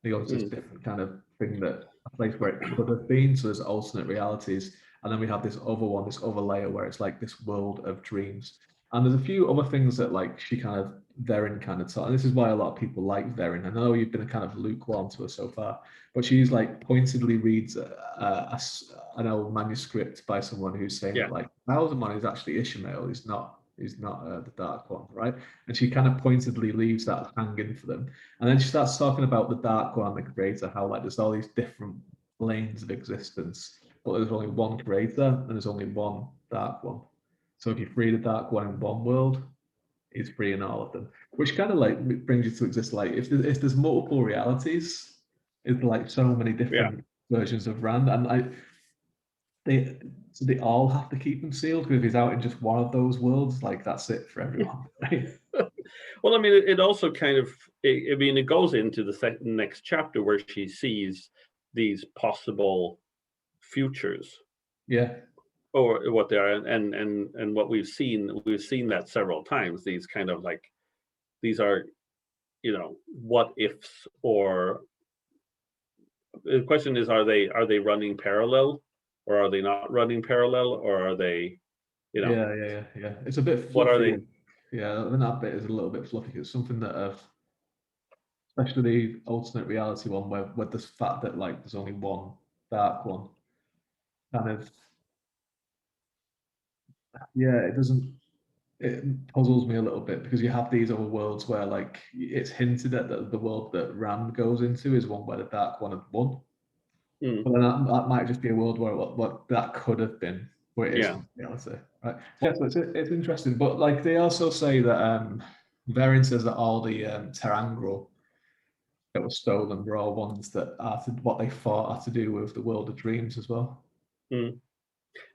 They go to this different kind of thing, that a place where it could have been. So there's alternate realities, and then we have this other one, this other layer where it's like this world of dreams. And there's a few other things that like Verin kind of taught, and this is why a lot of people like Verin. I know you've been kind of lukewarm to her so far, but she's like pointedly reads an old manuscript by someone who's saying that like Bowserman is actually Ishmael. He's not the Dark One, right? And she kind of pointedly leaves that hanging for them. And then she starts talking about the Dark One, the creator, how like there's all these different planes of existence, but there's only one creator and there's only one Dark One. So if you free the Dark One in one world, he's free in all of them, which kind of like brings you to exist. Like if there's multiple realities, it's like so many different versions of Rand, and they all have to keep him sealed, because if he's out in just one of those worlds, like that's it for everyone. Right? Well, I mean, it also kind of, I mean, it goes into the next chapter where she sees these possible futures Yeah, or what they are, and what we've seen that several times. These kind of like, these are, what ifs, or the question is, are they running parallel, or are they not running parallel, or are they, yeah. It's a bit what are they? fluffy. Yeah, I think that bit is a little bit fluffy. It's something that especially the alternate reality one, where with the fact that like there's only one dark one, kind of, yeah, it doesn't. It puzzles me a little bit because you have these other worlds where like it's hinted at that the world that Rand goes into is one where the dark one had won. Hmm, But then that might just be a world where what that could have been, where it yeah, isn't reality, right? Yeah, so it's interesting. But like they also say that Varian says that all the Terangro that were stolen were all ones that are what they thought had to do with the world of dreams as well. hmm.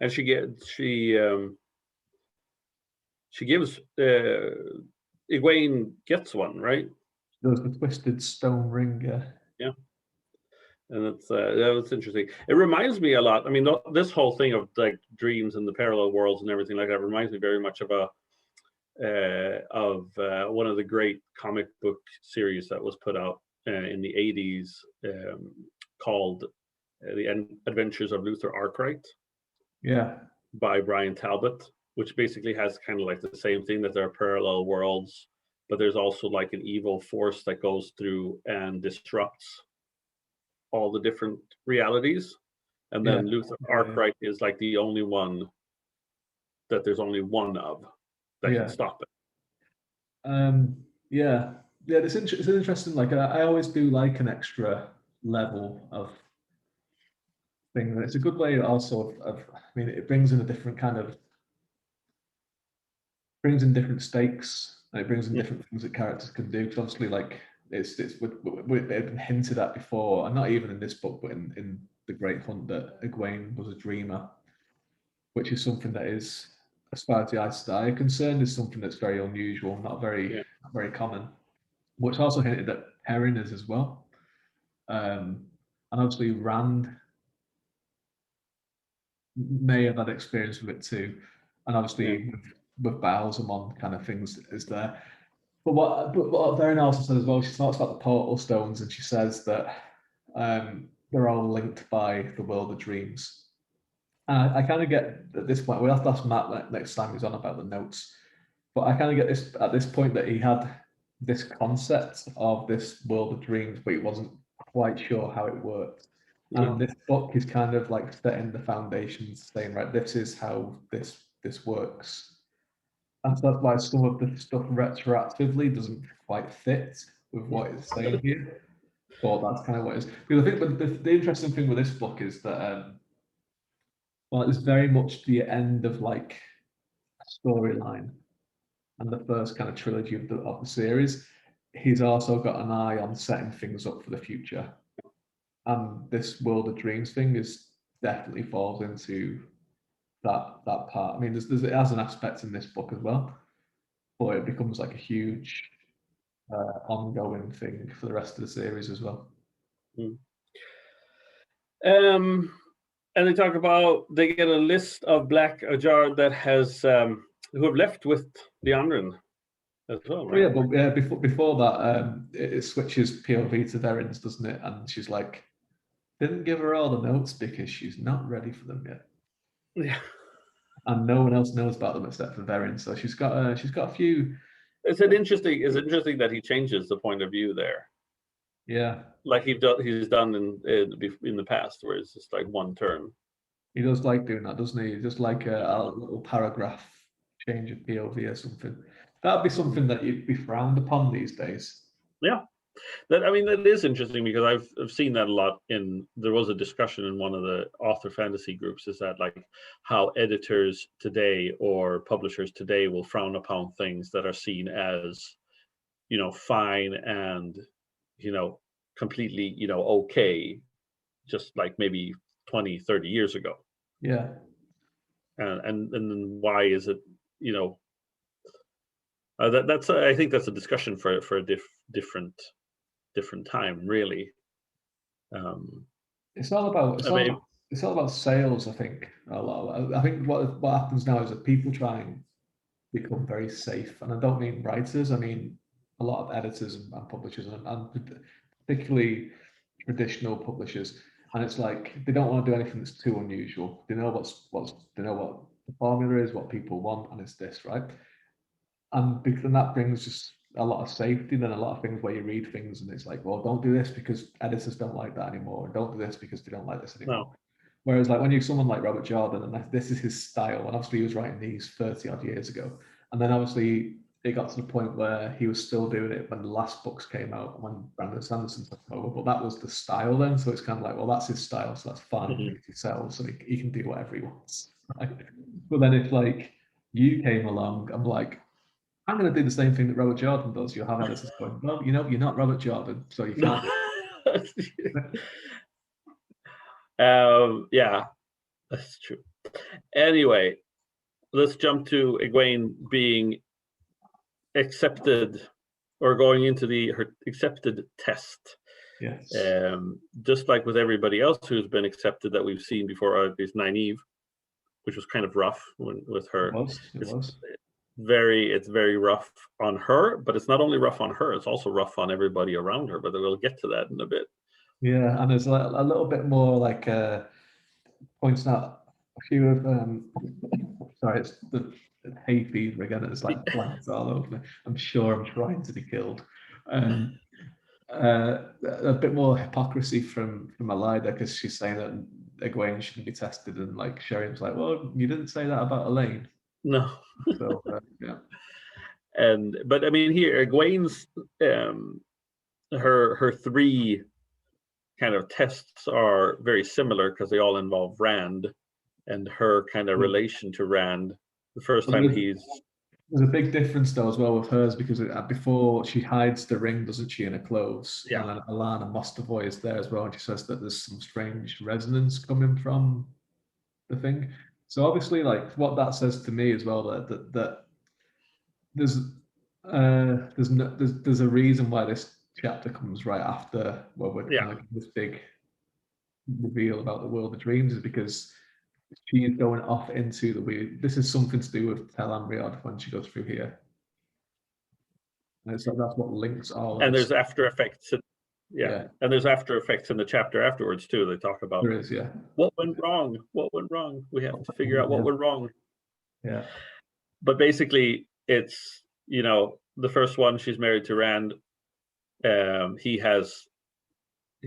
And she gives Egwene gets one, right? There's the twisted stone ring. Yeah. And that's interesting. It reminds me a lot. I mean, this whole thing of like dreams and the parallel worlds and everything like that reminds me very much of one of the great comic book series that was put out in the 80s, called The Adventures of Luther Arkwright Yeah, by Brian Talbot, which basically has kind of like the same thing, that there are parallel worlds, but there's also like an evil force that goes through and disrupts all the different realities. And yeah, then Luther yeah, Arkwright is like the only one that there's only one of that can yeah. stop it. Yeah, yeah. It's an interesting. Like I always do like an extra level of thing. And it's a good way also I mean, it brings in a different kind of brings in different stakes, and it brings in different things that characters can do. Because obviously, like it's been hinted at before, and not even in this book, but in the Great Hunt, that Egwene was a dreamer, which is something that is, as far as the eye concerned, is something that's very unusual, Yeah, not very common. But it's also hinted that Perrin is as well. And obviously Rand may have had experience with it too. And yeah, obviously with Baalzamon kind of things is there. But what Varen also said as well, she talks about the portal stones, and she says that they're all linked by the world of dreams. And I kind of get at this point, we'll have to ask Matt next time he's on about the notes. But I kind of get this at this point that he had this concept of this world of dreams, but he wasn't quite sure how it worked. yeah. And this book is kind of like setting the foundations, saying, right, this is how this works. And so that's why some of the stuff retroactively doesn't quite fit with what it's saying here. But that's kind of what it is. Because I think the interesting thing with this book is that well, it's very much the end of like a storyline and the first kind of trilogy of the series. He's also got an eye on setting things up for the future. And this world of dreams thing is definitely falls into that part. I mean, it has an aspect in this book as well, but it becomes like a huge ongoing thing for the rest of the series as well. Mm. Um, and they get a list of Black Ajar that has who have left with the Andrin as well, Oh yeah, right? but before that, it switches POV to Verin's, doesn't it? And she's like, didn't give her all the notes because she's not ready for them yet, Yeah. and no one else knows about them except for Verin. So she's got a few. It's interesting that he changes the point of view there, Yeah, like he's done in the past, where it's just like one turn. he does like doing that, doesn't he? Just like a little paragraph change of POV or something. That'd be something that you'd be frowned upon these days. Yeah. That is interesting, because I've seen that a lot. There was a discussion in one of the author fantasy groups, is that like how editors today or publishers today will frown upon things that are seen as, fine and, completely, okay, just like maybe 20, 30 years ago. Yeah, And then why is it, you know That's I think that's a discussion for a different time, really. It's all about I it's all about sales. I think a lot. I think what happens now is that people try and become very safe, and I don't mean writers. I mean a lot of editors and publishers, and particularly traditional publishers. And it's like they don't want to do anything that's too unusual. They know they know what the formula is, what people want, and it's this, right? And that brings just a lot of safety. Then a lot of things where you read things and it's like, well, don't do this because editors don't like that anymore. Don't do this because they don't like this anymore. No. Whereas like when you're someone like Robert Jordan, and this is his style, and obviously he was writing these 30 odd years ago, and then obviously it got to the point where he was still doing it when the last books came out, when Brandon Sanderson took over. But that was the style then, so it's kind of like, well, that's his style, so that's fine. Mhm. He sells, so he can do whatever he wants. Right? But then if like you came along, I'm like, I'm going to do the same thing that Robert Jordan does. You'll have editors going, well, you know, you're not Robert Jordan, so you can't do it. Yeah, that's true. Anyway, let's jump to Egwene being accepted, or going into her accepted test. Yes. Just like with everybody else who's been accepted that we've seen before, is Nynaeve, which was kind of rough with her. It was. It's very rough on her, but it's not only rough on her, it's also rough on everybody around her, but we'll get to that in a bit. Yeah, and there's a little bit more like points out a few of sorry, it's the hay fever again. It's like plants all over me. I'm sure I'm trying to be killed. A bit more hypocrisy from Elida, because she's saying that Egwene shouldn't be tested, and like Sheriam's like, well, you didn't say that about Elaine. No. So yeah. But I mean, here Egwene's her three kind of tests are very similar because they all involve Rand and her kind of relation to Rand. The first time there's a big difference though as well with hers, because before she hides the ring, doesn't she, in her clothes? Yeah. And then Alana Mostovoy is there as well, and she says that there's some strange resonance coming from the thing. So obviously, like what that says to me as well, that there's a reason why this chapter comes right after where we're kind of this big reveal about the world of dreams, is because she is going off into the weird. This is something to do with Telamriod when she goes through here. And so that's what links all. And there's after effects. Yeah, and there's after effects in the chapter afterwards too. They talk about there is, what went wrong. What went wrong? We have to figure out what went wrong. Yeah. But basically, it's, you know, the first one, she's married to Rand. He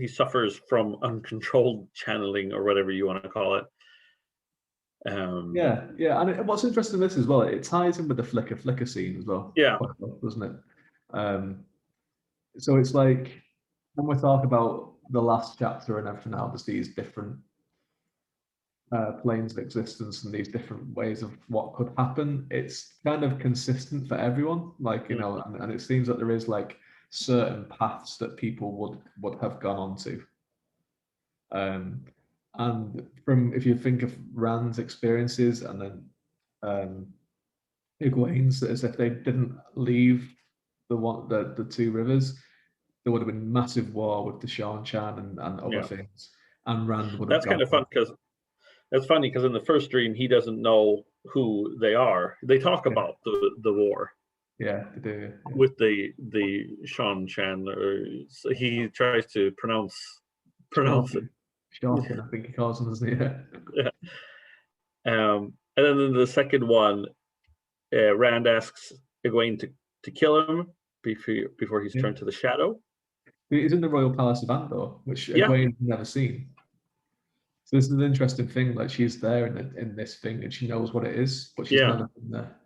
suffers from uncontrolled channeling, or whatever you want to call it. Yeah, and what's interesting in this as well, it ties in with the flicker scene as well. Yeah, doesn't it? So it's like when we talk about the last chapter and everything else, there's these different planes of existence and these different ways of what could happen. It's kind of consistent for everyone, like, you know, and it seems that there is like certain paths that people would have gone onto. And from, if you think of Rand's experiences and then Egwene's, as if they didn't leave the two rivers, there would have been massive war with the Seanchan and other things, and Rand would have. That's kind of fun because it's funny because in the first dream he doesn't know who they are. They talk about the war. Yeah, they do. Yeah. With the Seanchan, or so he tries to pronounce it. Seanchan, I think he calls them, doesn't he? Yeah. And then in the second one, Rand asks Egwene to kill him before he's turned to the Shadow. He's in the Royal Palace of Andor, which Egwene's never seen. So this is an interesting thing. Like, she's there in this thing, and she knows what it is, but she's never been there.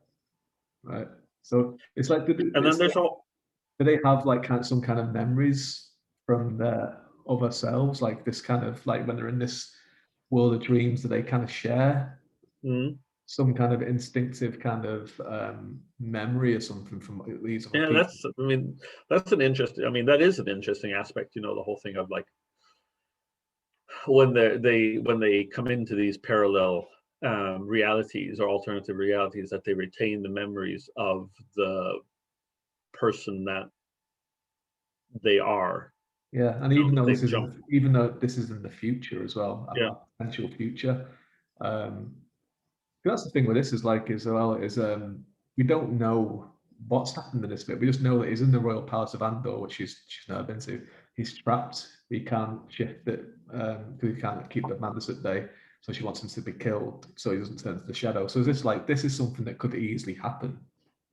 Right. So it's like, do they have like some kind of memories from their other selves, like this kind of, like when they're in this world of dreams, do they kind of share some kind of instinctive kind of memory or something from these other people? That is an interesting aspect, you know, the whole thing of like when they come into these parallel realities or alternative realities, that they retain the memories of the person that they are. Yeah, and even though they this is jump. even though this is in the future as well, Yeah. a potential future. That's the thing with this is we don't know what's happened in this bit. We just know that he's in the royal palace of Andor, which she's never been to. He's trapped. He can't shift it because he can't keep the madness at bay. So she wants him to be killed, so he doesn't turn to the shadow. So this is something that could easily happen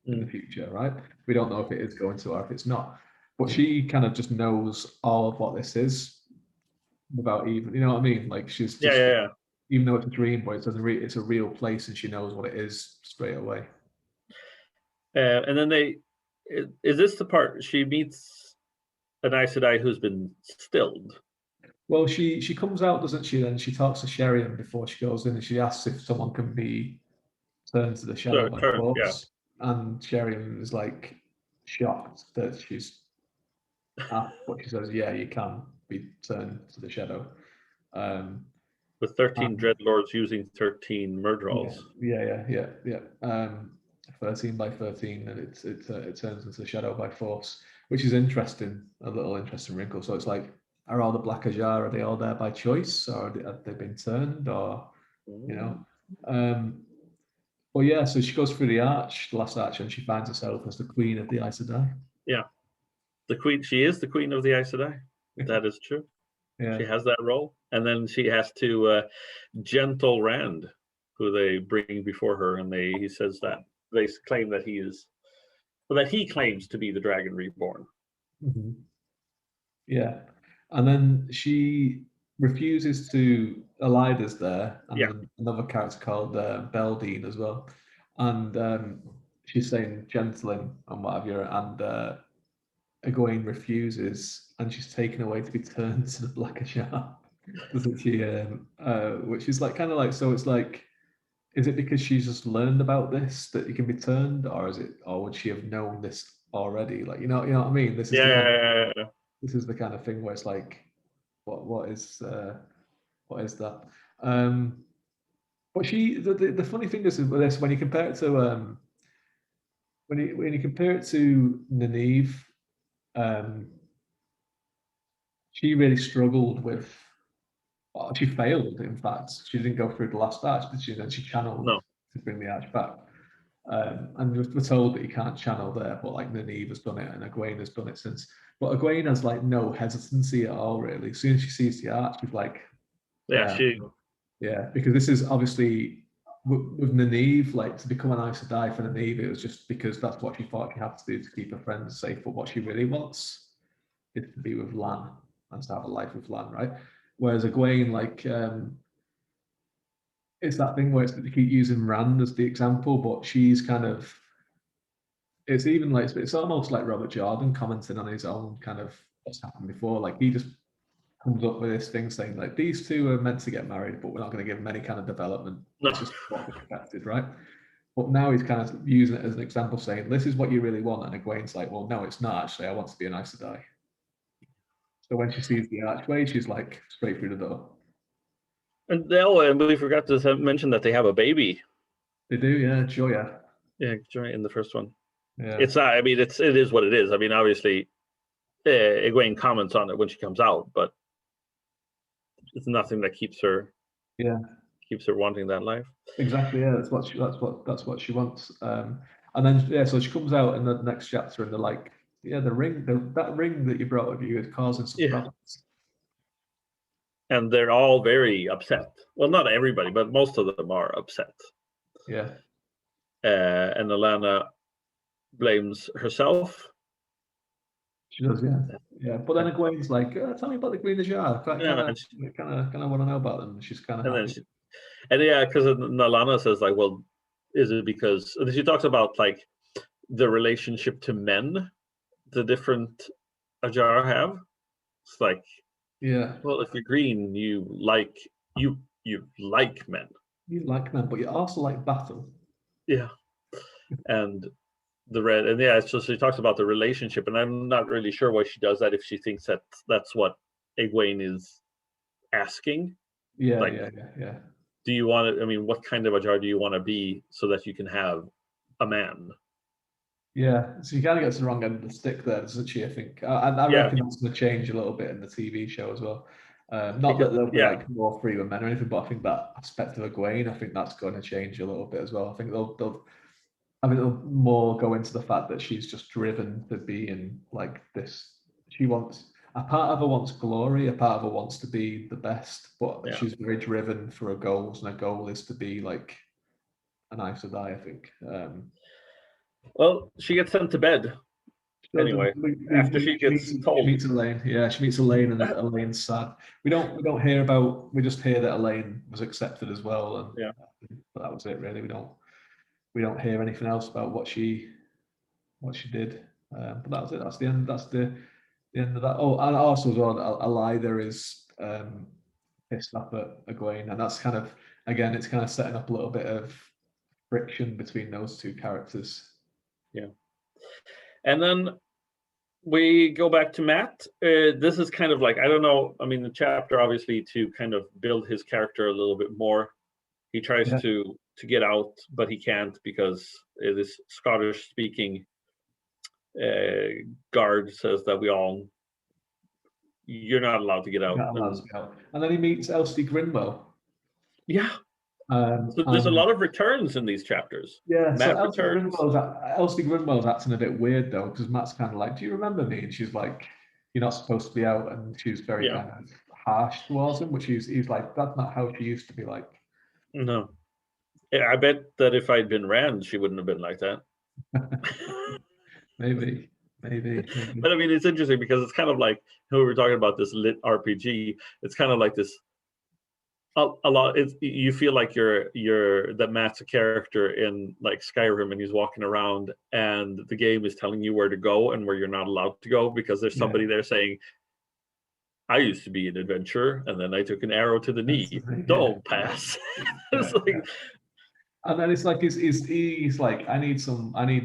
in the future, right? We don't know if it is going to or if it's not. But she kind of just knows all of what this is without even, you know what I mean? Like she's just, even though it's a dream, but it's a real place, and she knows what it is straight away. And then is this the part she meets an Aes Sedai who's been stilled? Well, she comes out, doesn't she? Then she talks to Sherian before she goes in, and she asks if someone can be turned to the shadow by force. And Sherian is like shocked that she's asked, but she says, "Yeah, you can be turned to the shadow." With 13 dreadlords using 13 Myrddraals. Yeah. 13 by 13, and it turns into the shadow by force, which is interesting. A little interesting wrinkle. So it's like, are all the Black Ajar, are they all there by choice, or have they been turned, or you know? Well, yeah. So she goes through the last arch, and she finds herself as the queen of the Aes Sedai. Yeah, the queen. She is the queen of the Aes Sedai. That is true. Yeah. She has that role, and then she has to gentle Rand, who they bring before her, and he says that they claim that he claims to be the Dragon Reborn. Mm-hmm. Yeah, and then she refuses to. Elida's there, and then another character called Beldine as well, and she's saying gentling and whatever, and Egwene refuses, and she's taken away to be turned to the Black Ajar, doesn't she? Which is like kind of like, so it's like, is it because she's just learned about this that you can be turned, or would she have known this already? Like, you know what I mean? This is this is the kind of thing where it's like, what is that? But the funny thing is with this, when you compare it to when you compare it to Nynaeve, she really struggled with. Well, she failed. In fact, she didn't go through the last arch, did she? Then she channeled to bring the arch back. And we're told that you can't channel there, but like Nynaeve has done it, and Egwene has done it since. But Egwene has like no hesitancy at all, really. As soon as she sees the arch, she's like, because this is obviously with Nynaeve, like to become an Aes Sedai for Nynaeve, it was just because that's what she thought she had to do to keep her friends safe. But what she really wants is to be with Lan and to have a life with Lan, right? Whereas Egwene, like, it's that thing where they keep using Rand as the example, but she's kind of, it's even like, it's almost like Robert Jordan commenting on his own kind of what's happened before. Like he just comes up with this thing saying like, these two are meant to get married, but we're not going to give them any kind of development. It's just what we expected, right? But now he's kind of using it as an example, saying, this is what you really want. And Egwene's like, well, no, it's not actually. I want to be an Aes Sedai. So when she sees the archway, she's like straight through the door. And we forgot to mention that they have a baby. They do, yeah, Joya. Yeah, Joya in the first one. Yeah. It's not. I mean, it is what it is. I mean, obviously, Egwene comments on it when she comes out, but it's nothing that keeps her. Yeah. Keeps her wanting that life. Exactly. Yeah, that's what she wants. And then so she comes out in the next chapter, and they're like, the ring, that ring that you brought with you is causing some problems. And they're all very upset. Well, not everybody, but most of them are upset. Yeah. And Alana blames herself. She does, yeah. But then Egwene's like, "Tell me about the Green Ajar. Kind of want to know about them." She's kind of happy. Because Alana says like, "Well, is it because?" And she talks about like the relationship to men, the different Ajar have. It's like, well, if you're green, you like men. You like men, but you also like battle. Yeah, and the red, and so she talks about the relationship, and I'm not really sure why she does that. If she thinks that that's what Egwene is asking. Yeah. Do you want to? I mean, what kind of Ajar do you want to be so that you can have a man? Yeah, so she kind of gets the wrong end of the stick there, doesn't she? I think, and I Yeah, reckon that's going to change a little bit in the TV show as well. Not that there'll be yeah, like more free with men or anything, but I think that aspect of Egwene, I think that's going to change a little bit as well. I think they'll more go into the fact that she's just driven to be in like this. She wants a part of her wants glory, a part of her wants to be the best, but yeah. she's very driven for her goals, and her goal is to be like an Aes Sedai, I think. Well, she gets sent to bed So anyway after she gets she told. meets Elaine. Yeah, she meets Elaine, and Elaine's sad. We don't hear about. We just hear that Elaine was accepted as well, Yeah. and but that was it really. We don't hear anything else about what she did. But that was it. That's the end. That's the end of that. Oh, and also as well, Elida is pissed off at Egwene, and that's kind of again, it's kind of setting up a little bit of friction between those two characters. Yeah. And then we go back to Matt. This is kind of like, I don't know. I mean, the chapter obviously to kind of build his character a little bit more. He tries Yeah. to get out, but he can't because this Scottish-speaking guard says that you're not allowed to get out. And then he meets Elsie Grinwell. Yeah. So there's a lot of returns in these chapters. Yeah, Matt so returns. Elsie Grinwell's acting a bit weird though, because Matt's kind of like, "Do you remember me?" And she's like, "You're not supposed to be out," and she's very Yeah. kind of harsh towards him, which he's like, "That's not how she used to be like." No. I bet that if I'd been Rand, she wouldn't have been like that. Maybe. But I mean, it's interesting because it's kind of like we were talking about this lit RPG. It's kind of like this. A lot. You feel like that Matt's a character in like Skyrim, and he's walking around, and the game is telling you where to go and where you're not allowed to go because there's somebody there saying, "I used to be an adventurer, and then I took an arrow to the knee. Don't pass." It's like. And then it's like he's like, I need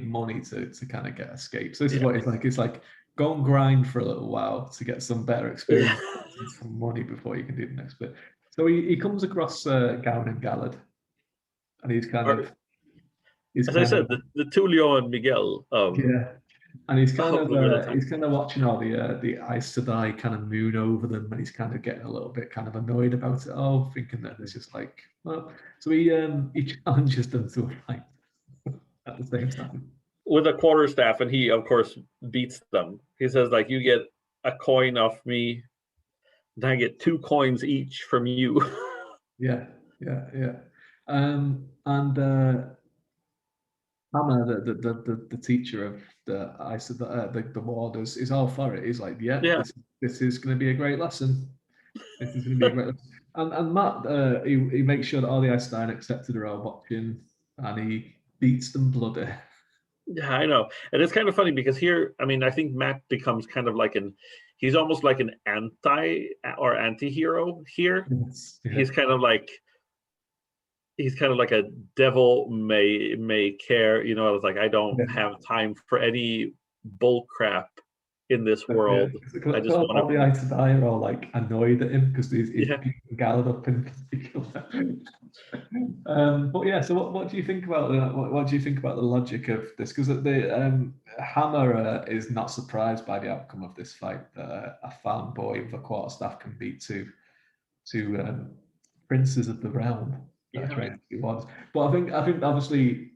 money to kind of get escape. So this is what it's like. It's like go and grind for a little while to get some better experience and some money before you can do the next bit. So he comes across Gowan and Gallard, and he's kind of as I said, the Tulio and Miguel. Yeah, and he's kind of Middletown. watching all the Aes Sedai kind of moon over them, and he's kind of getting a little bit kind of annoyed about it all, thinking that it's just like, well, so he challenges them to a fight at the same time with a quarterstaff, and he of course beats them. He says like, "You get a coin off me, and I get 2 coins each from you." Yeah. And Hammer, the teacher of the warders, is all for it. He's like, yeah. This is going to be a great lesson. This is going to be a great lesson. And Matt, he makes sure that all the Aes Sedai accepted are all watching, and he beats them bloody. Yeah, I know. And it's kind of funny because here, I mean, I think Matt becomes kind of like he's almost like an anti-hero here. Yes, yeah. He's kind of like a devil may care, you know. I was like, I don't have time for any bull crap in this world. I just want all the Aes Sedai are all like annoyed at him because he's beating Gallard up in particular. But yeah, so what do you think about what do you think about the logic of this? Because the Hammer is not surprised by the outcome of this fight. A farm boy with a quarterstaff can beat two princes of the realm. But I think obviously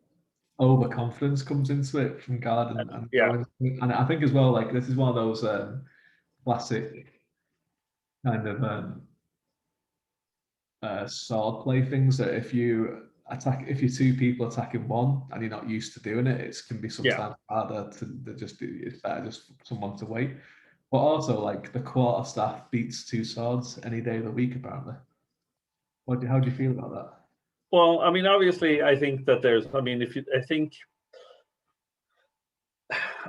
overconfidence comes into it from Guard and I think as well, like this is one of those classic kind of sword play things that if you're 2 people attacking one and you're not used to doing it, it can be sometimes harder to just it's better just someone to wait. But also like the quarterstaff beats 2 swords any day of the week apparently. How do you feel about that? Well, I mean, obviously, I think that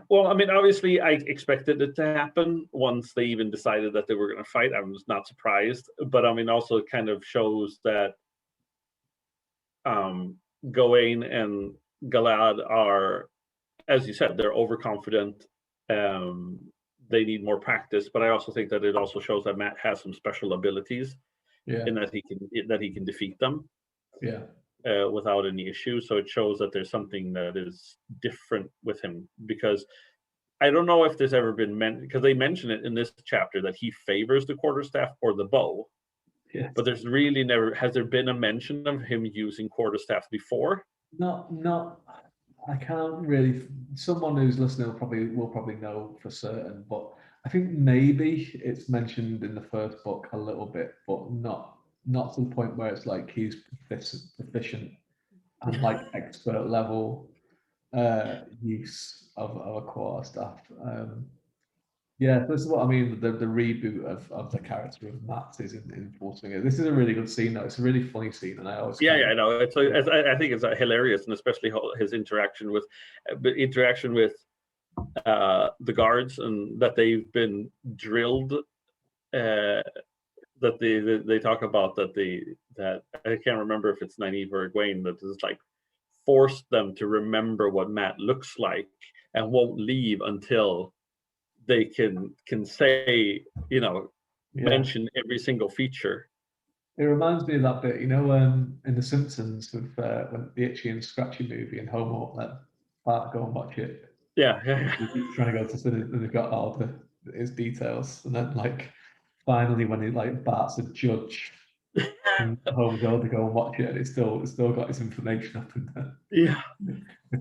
well, I mean, obviously, I expected it to happen once they even decided that they were going to fight. I was not surprised, but I mean, also it kind of shows that Gawain and Galad are, as you said, they're overconfident. They need more practice, but I also think that it also shows that Matt has some special abilities, in that he can defeat them. Yeah. without any issue. So it shows that there's something that is different with him, because I don't know if there's ever been meant, because they mention it in this chapter that he favors the quarterstaff or the bow, Yes. but there's really never, has there been a mention of him using quarterstaff before? Not. I can't really. Someone who's listening will probably know for certain, but I think maybe it's mentioned in the first book a little bit, but not to the point where it's like he's proficient and like expert level use of a quarterstaff. Yeah, this is what I mean. The reboot of the character of Matt is in Full Swing. This is a really good scene, though. It's a really funny scene, and I always Yeah, I know. It's I think it's hilarious, and especially his interaction with the guards, and that they've been drilled. That they talk about that I can't remember if it's Nynaeve or Egwene that is like forced them to remember what Matt looks like and won't leave until they can say, mention every single feature. It reminds me of that bit, in The Simpsons with when the Itchy and Scratchy movie, and Homer let Bart go and watch it. Yeah. He's trying to go to cinema, and they've got all his details, and then like finally when he like Bart's a judge, and Homer's able to go and watch it, and it's still got his information up in there. Yeah.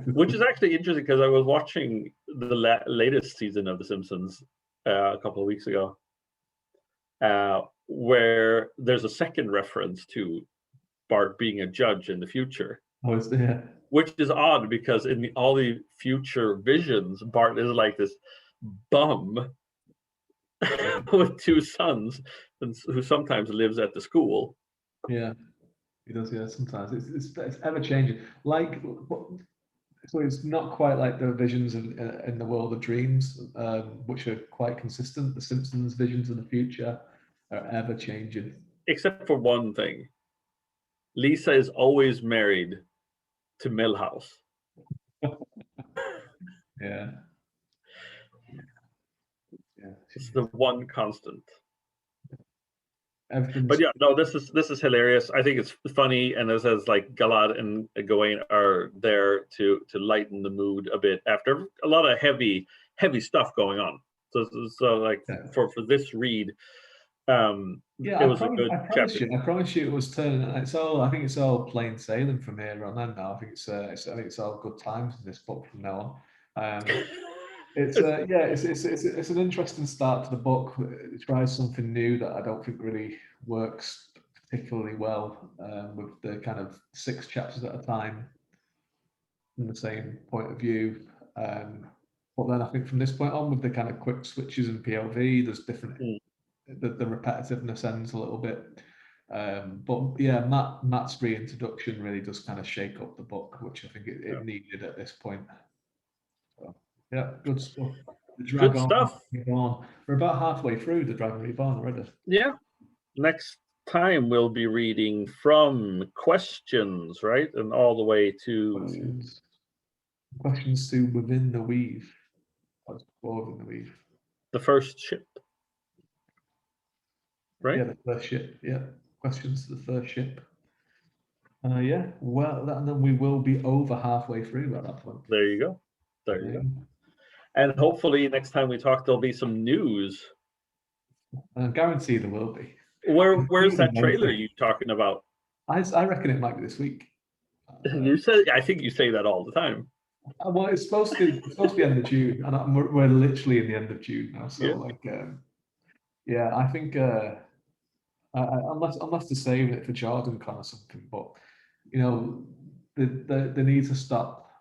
Which is actually interesting, because I was watching the latest season of The Simpsons a couple of weeks ago, where there's a second reference to Bart being a judge in the future. Oh, is there? Which is odd, because in all the future visions, Bart is like this bum with two sons, who sometimes lives at the school. Yeah, he does. Yeah, sometimes it's ever changing. Like, so it's not quite like the visions in the world of dreams, which are quite consistent. The Simpsons' visions of the future are ever changing. Except for one thing. Lisa is always married to Milhouse. Yeah. It's the one constant. Everything's... But yeah, no, this is hilarious. I think it's funny, and it says like Galad and Gawain are there to lighten the mood a bit after a lot of heavy stuff going on. So like for this read, yeah, it was a good chapter. I promise you, it was turning. I think it's all plain sailing from here on in now. I think it's all good times in this book from now on. It's it's an interesting start to the book. It tries something new that I don't think really works particularly well, with the kind of 6 chapters at a time from the same point of view. But then I think from this point on, with the kind of quick switches in POV, there's different. The repetitiveness ends a little bit. But yeah, Matt's reintroduction really does kind of shake up the book, which I think it needed at this point. So, yeah, good stuff. Good stuff. Reborn. We're about halfway through the Dragon Reborn already. Yeah. Next time we'll be reading from questions, right? And all the way to questions to Within the Weave. Within the Weave. The first ship. Right? Yeah, the first ship. Yeah. Questions to the first ship. Yeah. Well, and then we will be over halfway through at that point. There you go. There you go. And hopefully next time we talk, there'll be some news. I guarantee there will be. Where's that trailer you talking about? I reckon it might be this week. I think you say that all the time. Well, it's supposed to be end of June, and we're literally in the end of June now. So I think unless they're saving it for Jordan Con or something, but they need to stop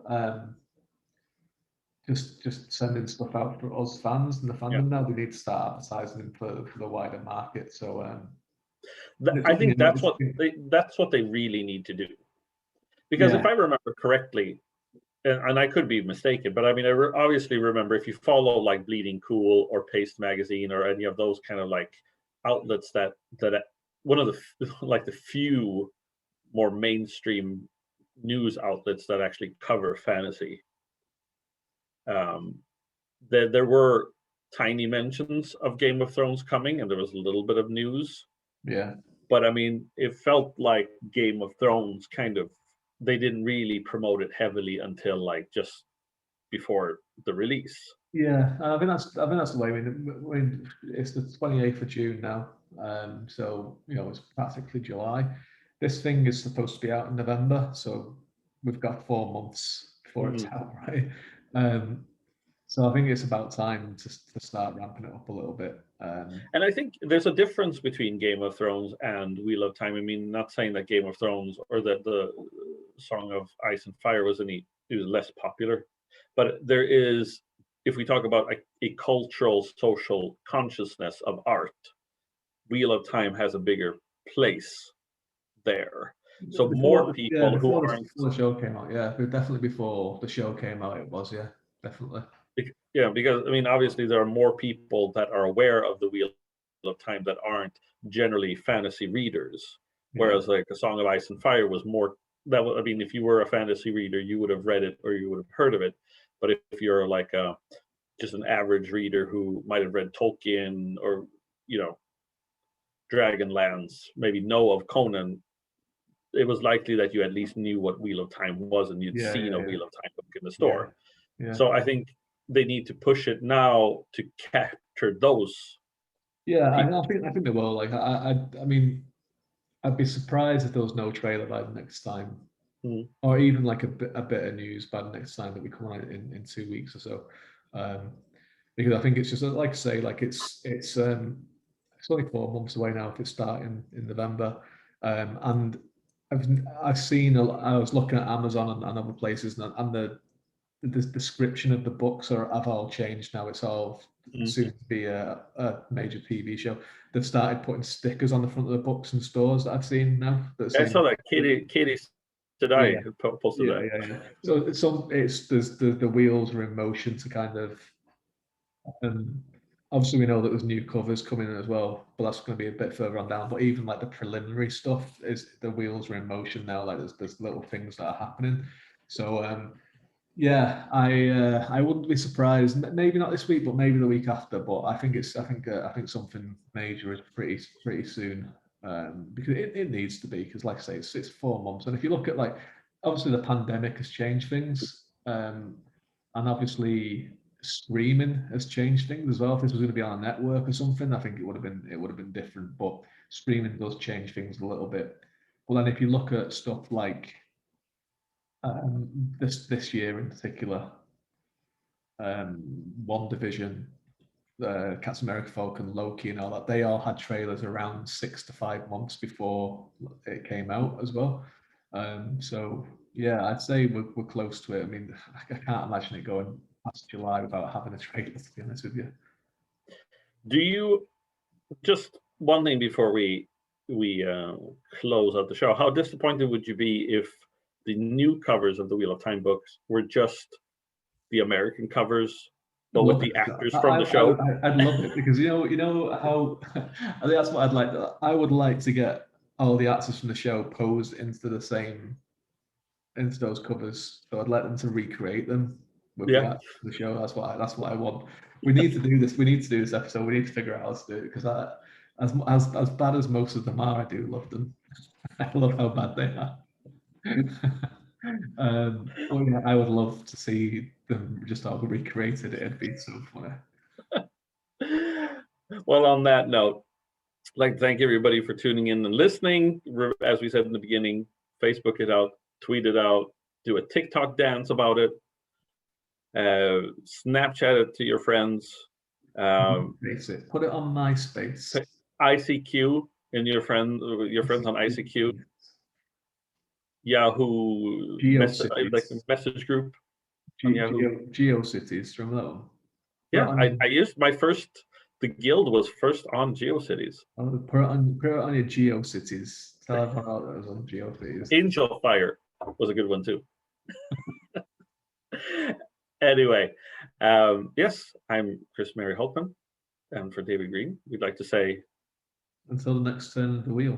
just sending stuff out for us fans and the fandom now. They need to start advertising them for the wider market. So I think that's what they really need to do. Because if I remember correctly, and I could be mistaken, but I mean, I obviously remember, if you follow like Bleeding Cool or Paste Magazine or any of those kind of like outlets that one of the few more mainstream news outlets that actually cover fantasy. There were tiny mentions of Game of Thrones coming, and there was a little bit of news. Yeah. But I mean, it felt like Game of Thrones kind of they didn't really promote it heavily until like just before the release. Yeah, I think that's the way. It's the 28th of June now, so it's practically July. This thing is supposed to be out in November, so we've got 4 months before it's out, right? So I think it's about time to start ramping it up a little bit. And I think there's a difference between Game of Thrones and Wheel of Time. I mean, not saying that Game of Thrones or that the Song of Ice and Fire was less popular, but there is, if we talk about a cultural, social consciousness of art, Wheel of Time has a bigger place there. So more people who aren't. Before the show came out, yeah, definitely before the show came out, it was, yeah, definitely. Yeah, because I mean, obviously there are more people that are aware of the Wheel of Time that aren't generally fantasy readers. Whereas like A Song of Ice and Fire was more that. I mean, if you were a fantasy reader, you would have read it or you would have heard of it. But if you're like just an average reader who might have read Tolkien or Dragonlance, maybe know of Conan, it was likely that you at least knew what Wheel of Time was and you'd seen a Wheel of Time book in the store. Yeah. So I think they need to push it now to capture those. Yeah, I think they will. Like, I mean, I'd be surprised if there was no trailer by the next time, or even like a bit of news by the next time that we come on in 2 weeks or so. Because I think it's just like I say, like it's only 4 months away now if it's starting in November, and I've seen I was looking at Amazon and other places, and the description of the books have all changed now. It's all soon to be a major TV show. They've started putting stickers on the front of the books and stores that I've seen now. I saw that Katie today posted that. Yeah. So there's the wheels are in motion to kind of. Obviously, we know that there's new covers coming in as well, but that's going to be a bit further on down. But even like the preliminary stuff is the wheels are in motion now. Like there's little things that are happening. So yeah, I wouldn't be surprised. Maybe not this week, but maybe the week after. But I think something major is pretty soon, because it needs to be. Because like I say, it's 4 months, and if you look at like obviously the pandemic has changed things, and obviously streaming has changed things as well. If this was going to be on a network or something, I think it would have been different. But streaming does change things a little bit. Well, then if you look at stuff like this year in particular, WandaVision, Captain America, Falcon, Loki, and all that, they all had trailers around 6 to 5 months before it came out as well. So yeah, I'd say we're close to it. I mean, I can't imagine it going past July without having a trailer, to be honest with you. Do you, just one thing before we close out the show, how disappointed would you be if the new covers of the Wheel of Time books were just the American covers, but with the actors from the show? I'd love it, because you know how I think that's what I'd like. I would like to get all the actors from the show posed into those covers. So I'd like them to recreate them with the actors from the show. That's what I want. We need to do this. We need to do this episode. We need to figure out how to do it, because as bad as most of them are, I do love them. I love how bad they are. Yeah, I would love to see them just all recreated. It'd be so funny. Well, on that note, I'd like to thank everybody for tuning in and listening. As we said in the beginning, Facebook it out, tweet it out, do a TikTok dance about it, Snapchat it to your friends. Put it on MySpace. ICQ in your friends on ICQ. Yahoo message group. GeoCities, remember that one? Yeah, I used the guild was first on GeoCities. Put it on your GeoCities. Tell everyone how that was on GeoCities. Angel Fire was a good one too. Anyway, yes, I'm Chris Mary Holtman, and for David Green, we'd like to say until the next turn of the wheel.